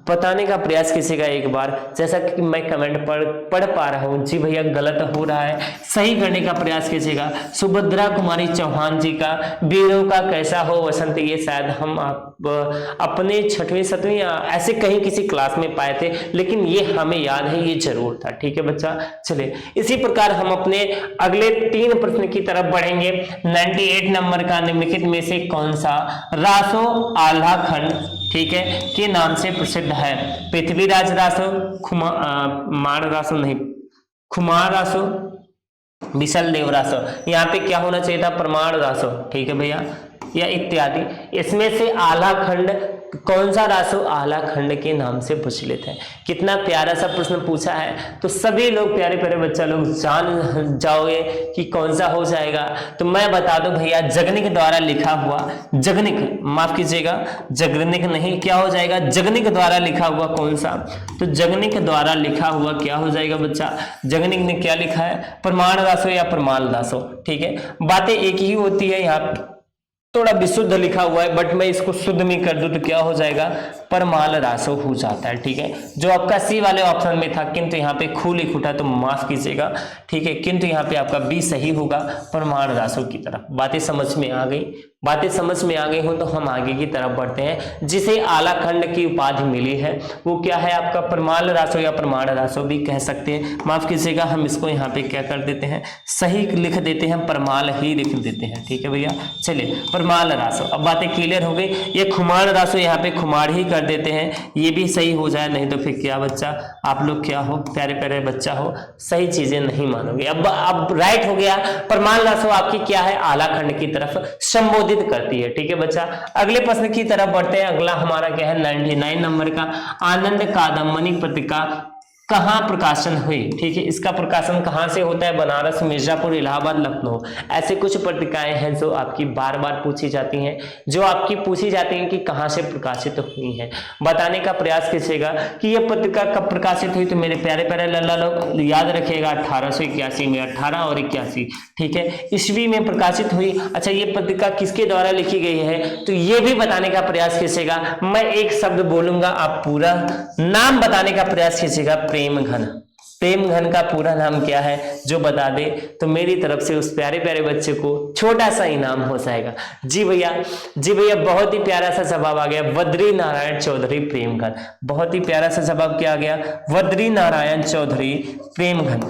बताने का प्रयास कीजिएगा एक बार, जैसा कि मैं कमेंट पढ़ पा रहा हूँ। जी भैया गलत हो रहा है, सही करने का प्रयास कीजिएगा। सुभद्रा कुमारी चौहान जी का वीरों का कैसा हो वसंत, ये शायद हम आप अपने 6वीं 7वीं ऐसे कहीं किसी क्लास में पाए थे, लेकिन ये हमें याद है, ये जरूर था, ठीक है बच्चा। चलिए इसी प्रकार हम अपने अगले 3 प्रश्न की तरफ बढ़ेंगे। 98 नंबर का निम्नलिखित में से कौन सा रासो आल्हा खंड, ठीक है, के नाम से प्रसिद्ध है? पृथ्वीराज रासो, माण रासो नहीं, खुमार रासो, विशल देव रासो। यहाँ पे क्या होना चाहिए था? प्रमाण रासो, ठीक है भैया, या इत्यादि। इसमें से आल्हा खंड कौन सा रासो आल्हा खंड के नाम से प्रचलित है? कितना प्यारा सा प्रश्न पूछा है, तो सभी लोग प्यारे प्यारे बच्चा लोग जान जाओगे कि कौन सा हो जाएगा। तो मैं बता दूं भैया, जगनिक द्वारा लिखा हुआ, जगनिक माफ कीजिएगा, जगनिक नहीं, क्या हो जाएगा? जगनिक द्वारा लिखा हुआ कौन सा? तो जगनिक द्वारा लिखा हुआ क्या हो जाएगा बच्चा? जगनिक ने क्या लिखा है? प्रमाण रासो या प्रमाल रासो, ठीक है। बातें एक ही होती है, यहाँ थोड़ा विशुद्ध लिखा हुआ है, बट मैं इसको शुद्ध में कर दूं तो क्या हो जाएगा? परमाल रासो हो जाता है, ठीक है, जो आपका सी वाले ऑप्शन में था, किंतु यहाँ पे खू लिख उठा तो माफ कीजिएगा, ठीक है, किंतु यहाँ पे आपका बी सही होगा, परमाण रासो की तरफ। बातें समझ में आ गई? बातें समझ में आ गई हो तो हम आगे की तरफ बढ़ते हैं। जिसे आला खंड की उपाधि मिली है वो क्या है आपका? परमाल रासो या प्रमाण रासो भी कह सकते हैं, माफ कीजिएगा, हम इसको यहाँ पे क्या कर देते हैं? सही लिख देते हैं, परमाल ही लिख देते हैं, ठीक है भैया। चलिए परमाल रासो, अब बातें क्लियर हो गई। ये खुमार रासो यहाँ पे खुमार ही कर देते हैं, ये भी सही हो जाए, नहीं तो फिर क्या बच्चा आप लोग क्या हो, प्यारे प्यारे बच्चा हो, सही चीजें नहीं मानोगे। अब राइट हो गया, परमाल रासो आपकी क्या है? आला खंड की तरफ संबोधित करती है, ठीक है बच्चा। अगले प्रश्न की तरफ बढ़ते हैं। अगला हमारा क्या है? 99 नंबर का, आनंद कादम्बनी पत्रिका कहाँ प्रकाशन हुई? ठीक है, इसका प्रकाशन कहाँ से होता है? बनारस, मिर्जापुर, इलाहाबाद, लखनऊ। ऐसे कुछ पत्रिकाएं हैं जो आपकी बार बार पूछी जाती हैं, जो आपकी पूछी जाती हैं कि कहाँ से प्रकाशित हुई हैं। बताने का प्रयास कीजिएगा कि यह पत्रिका कब प्रकाशित हुई। तो मेरे प्यारे प्यारे लल्ला लोग याद रखिएगा, 1881 में, 18 और 81, ठीक है, ईस्वी में प्रकाशित हुई। अच्छा, ये पत्रिका किसके द्वारा लिखी गई है? तो ये भी बताने का प्रयास कीजिएगा। मैं एक शब्द बोलूंगा, आप पूरा नाम बताने का प्रयास कीजिएगा। प्रेम घन, प्रेम घन का पूरा नाम क्या है जो बता दे तो मेरी तरफ से उस प्यारे प्यारे बच्चे को छोटा सा इनाम हो जाएगा। जी भैया, जी भैया, बहुत ही प्यारा सा जवाब आ गया, बद्री नारायण चौधरी प्रेमघन। बहुत ही प्यारा सा जवाब क्या आ गया, बद्री नारायण चौधरी प्रेमघन।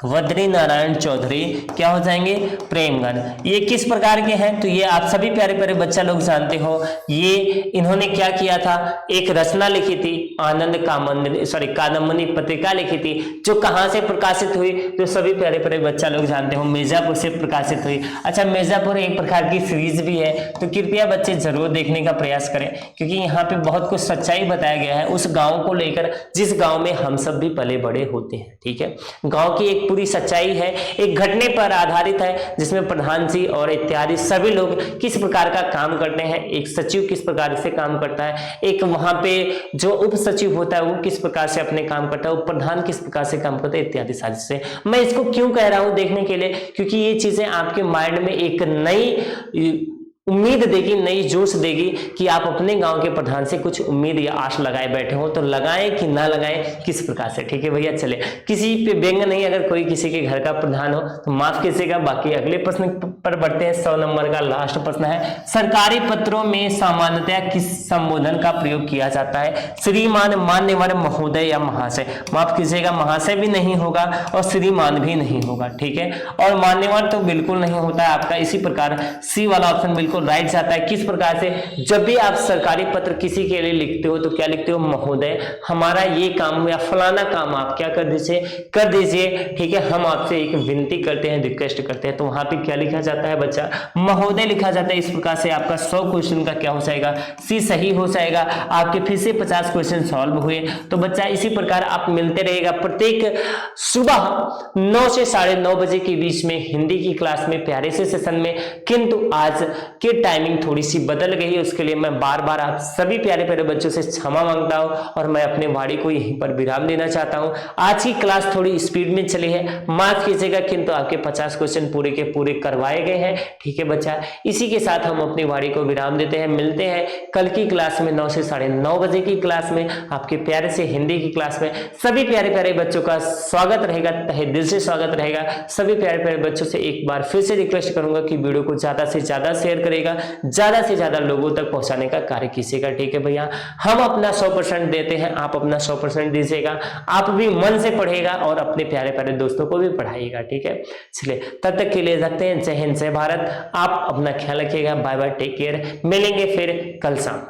बद्री नारायण चौधरी क्या हो जाएंगे, प्रेमघन। ये किस प्रकार के हैं तो ये आप सभी प्यारे प्यारे बच्चा लोग जानते हो। ये इन्होंने क्या किया था, एक रचना लिखी थी, आनंद कादम्बनी पत्रिका लिखी थी, जो कहां से प्रकाशित हुई तो सभी प्यारे प्यारे बच्चा लोग जानते हो मिर्जापुर से प्रकाशित हुई। अच्छा, मिर्जापुर एक प्रकार की सीरीज भी है, तो कृपया बच्चे जरूर देखने का प्रयास करें, क्योंकि यहाँ पे बहुत कुछ सच्चाई बताया गया है उस गाँव को लेकर जिस गाँव में हम सब भी पले बड़े होते हैं। ठीक है, गाँव की एक पूरी सच्चाई है, एक घटने पर आधारित है, जिसमें प्रधान जी और इत्यादि सभी लोग किस प्रकार का काम करते हैं, एक सचिव किस प्रकार से काम करता है, एक वहां पे जो उप सचिव होता है वो किस प्रकार से अपने काम करता है, उप प्रधान किस प्रकार से काम करता है, इत्यादि सारी चीजें। मैं इसको क्यों कह रहा हूं देखने के लिए, क्योंकि ये चीजें आपके माइंड में एक नई उम्मीद देगी, नई जोश देगी कि आप अपने गांव के प्रधान से कुछ उम्मीद या आश लगाए बैठे हो, तो लगाएं कि ना लगाएं, किस प्रकार से। ठीक है भैया, चले किसी पे व्यंग नहीं, अगर कोई किसी के घर का प्रधान हो तो माफ कीजिएगा। बाकी अगले प्रश्न पर बढ़ते हैं। 100 नंबर का लास्ट प्रश्न है, सरकारी पत्रों में सामान्यतः किस संबोधन का प्रयोग किया जाता है, श्रीमान, मान्यवर, महोदय या महाशय। माफ कीजिएगा, महाशय भी नहीं होगा और श्रीमान भी नहीं होगा। ठीक है, और मान्यवर तो बिल्कुल नहीं होता है आपका। इसी प्रकार सी वाला ऑप्शन बिल्कुल राइट जाता है। किस प्रकार से, जब भी आप सरकारी पत्र किसी के लिए लिखते हो तो क्या लिखते हो, महोदय, हमारा ये काम या फलाना काम आप क्या कर दीजिए। ठीक है, हम आपसे एक विनती करते हैं, रिक्वेस्ट करते हैं, तो वहां पे क्या लिखा जाता है बच्चा, महोदय लिखा जाता है। इस प्रकार से आपका 100 क्वेश्चन का क्या हो जाएगा, सी सही हो जाएगा। आपके फिर से 50 क्वेश्चन सॉल्व हुए। तो बच्चा इसी प्रकार आप मिलते रहेगा प्रत्येक सुबह 9 से 9:30 बजे के बीच में हिंदी की क्लास में, प्यारे से सेशन में। किंतु आज की टाइमिंग थोड़ी सी बदल गई है, उसके लिए मैं बार बार आप सभी प्यारे प्यारे बच्चों से क्षमा मांगता हूं और मैं अपने वाणी को यहीं पर विराम देना चाहता हूं। आज की क्लास थोड़ी स्पीड में चली है, माफ कीजिएगा, किंतु आपके 50 क्वेश्चन पूरे के पूरे करवाए गए हैं। ठीक है बच्चा, इसी के साथ हम अपनी वाणी को विराम देते हैं। मिलते हैं कल की क्लास में 9 से 9:30 बजे की क्लास में, आपके प्यारे से हिंदी की क्लास में। सभी प्यारे प्यारे बच्चों का स्वागत रहेगा, तहे दिल से स्वागत रहेगा। सभी प्यारे प्यारे बच्चों से एक बार फिर से रिक्वेस्ट करूंगा कि वीडियो को ज्यादा से ज्यादा शेयर करेगा, ज्यादा से ज्यादा लोगों तक पहुंचाने का कार्य कीजिएगा। ठीक है भैया, हम अपना 100% देते हैं, आप अपना 100% दीजिएगा। आप भी मन से पढ़ेगा और अपने प्यारे प्यारे दोस्तों को भी पढ़ाइएगा। ठीक है, चलिए तब तक के लिए रखते हैं। जय हिंद, जय भारत। आप अपना ख्याल रखिएगा। Bye bye, take care. मिलेंगे फिर कल शाम,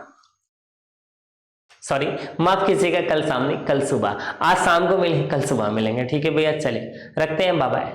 सॉरी माफ कीजिएगा, कल शाम नहीं, कल सुबह। आज शाम को मिलेंगे, कल सुबह मिलेंगे। ठीक है भैया, चलिए रखते हैं, बाय बाय।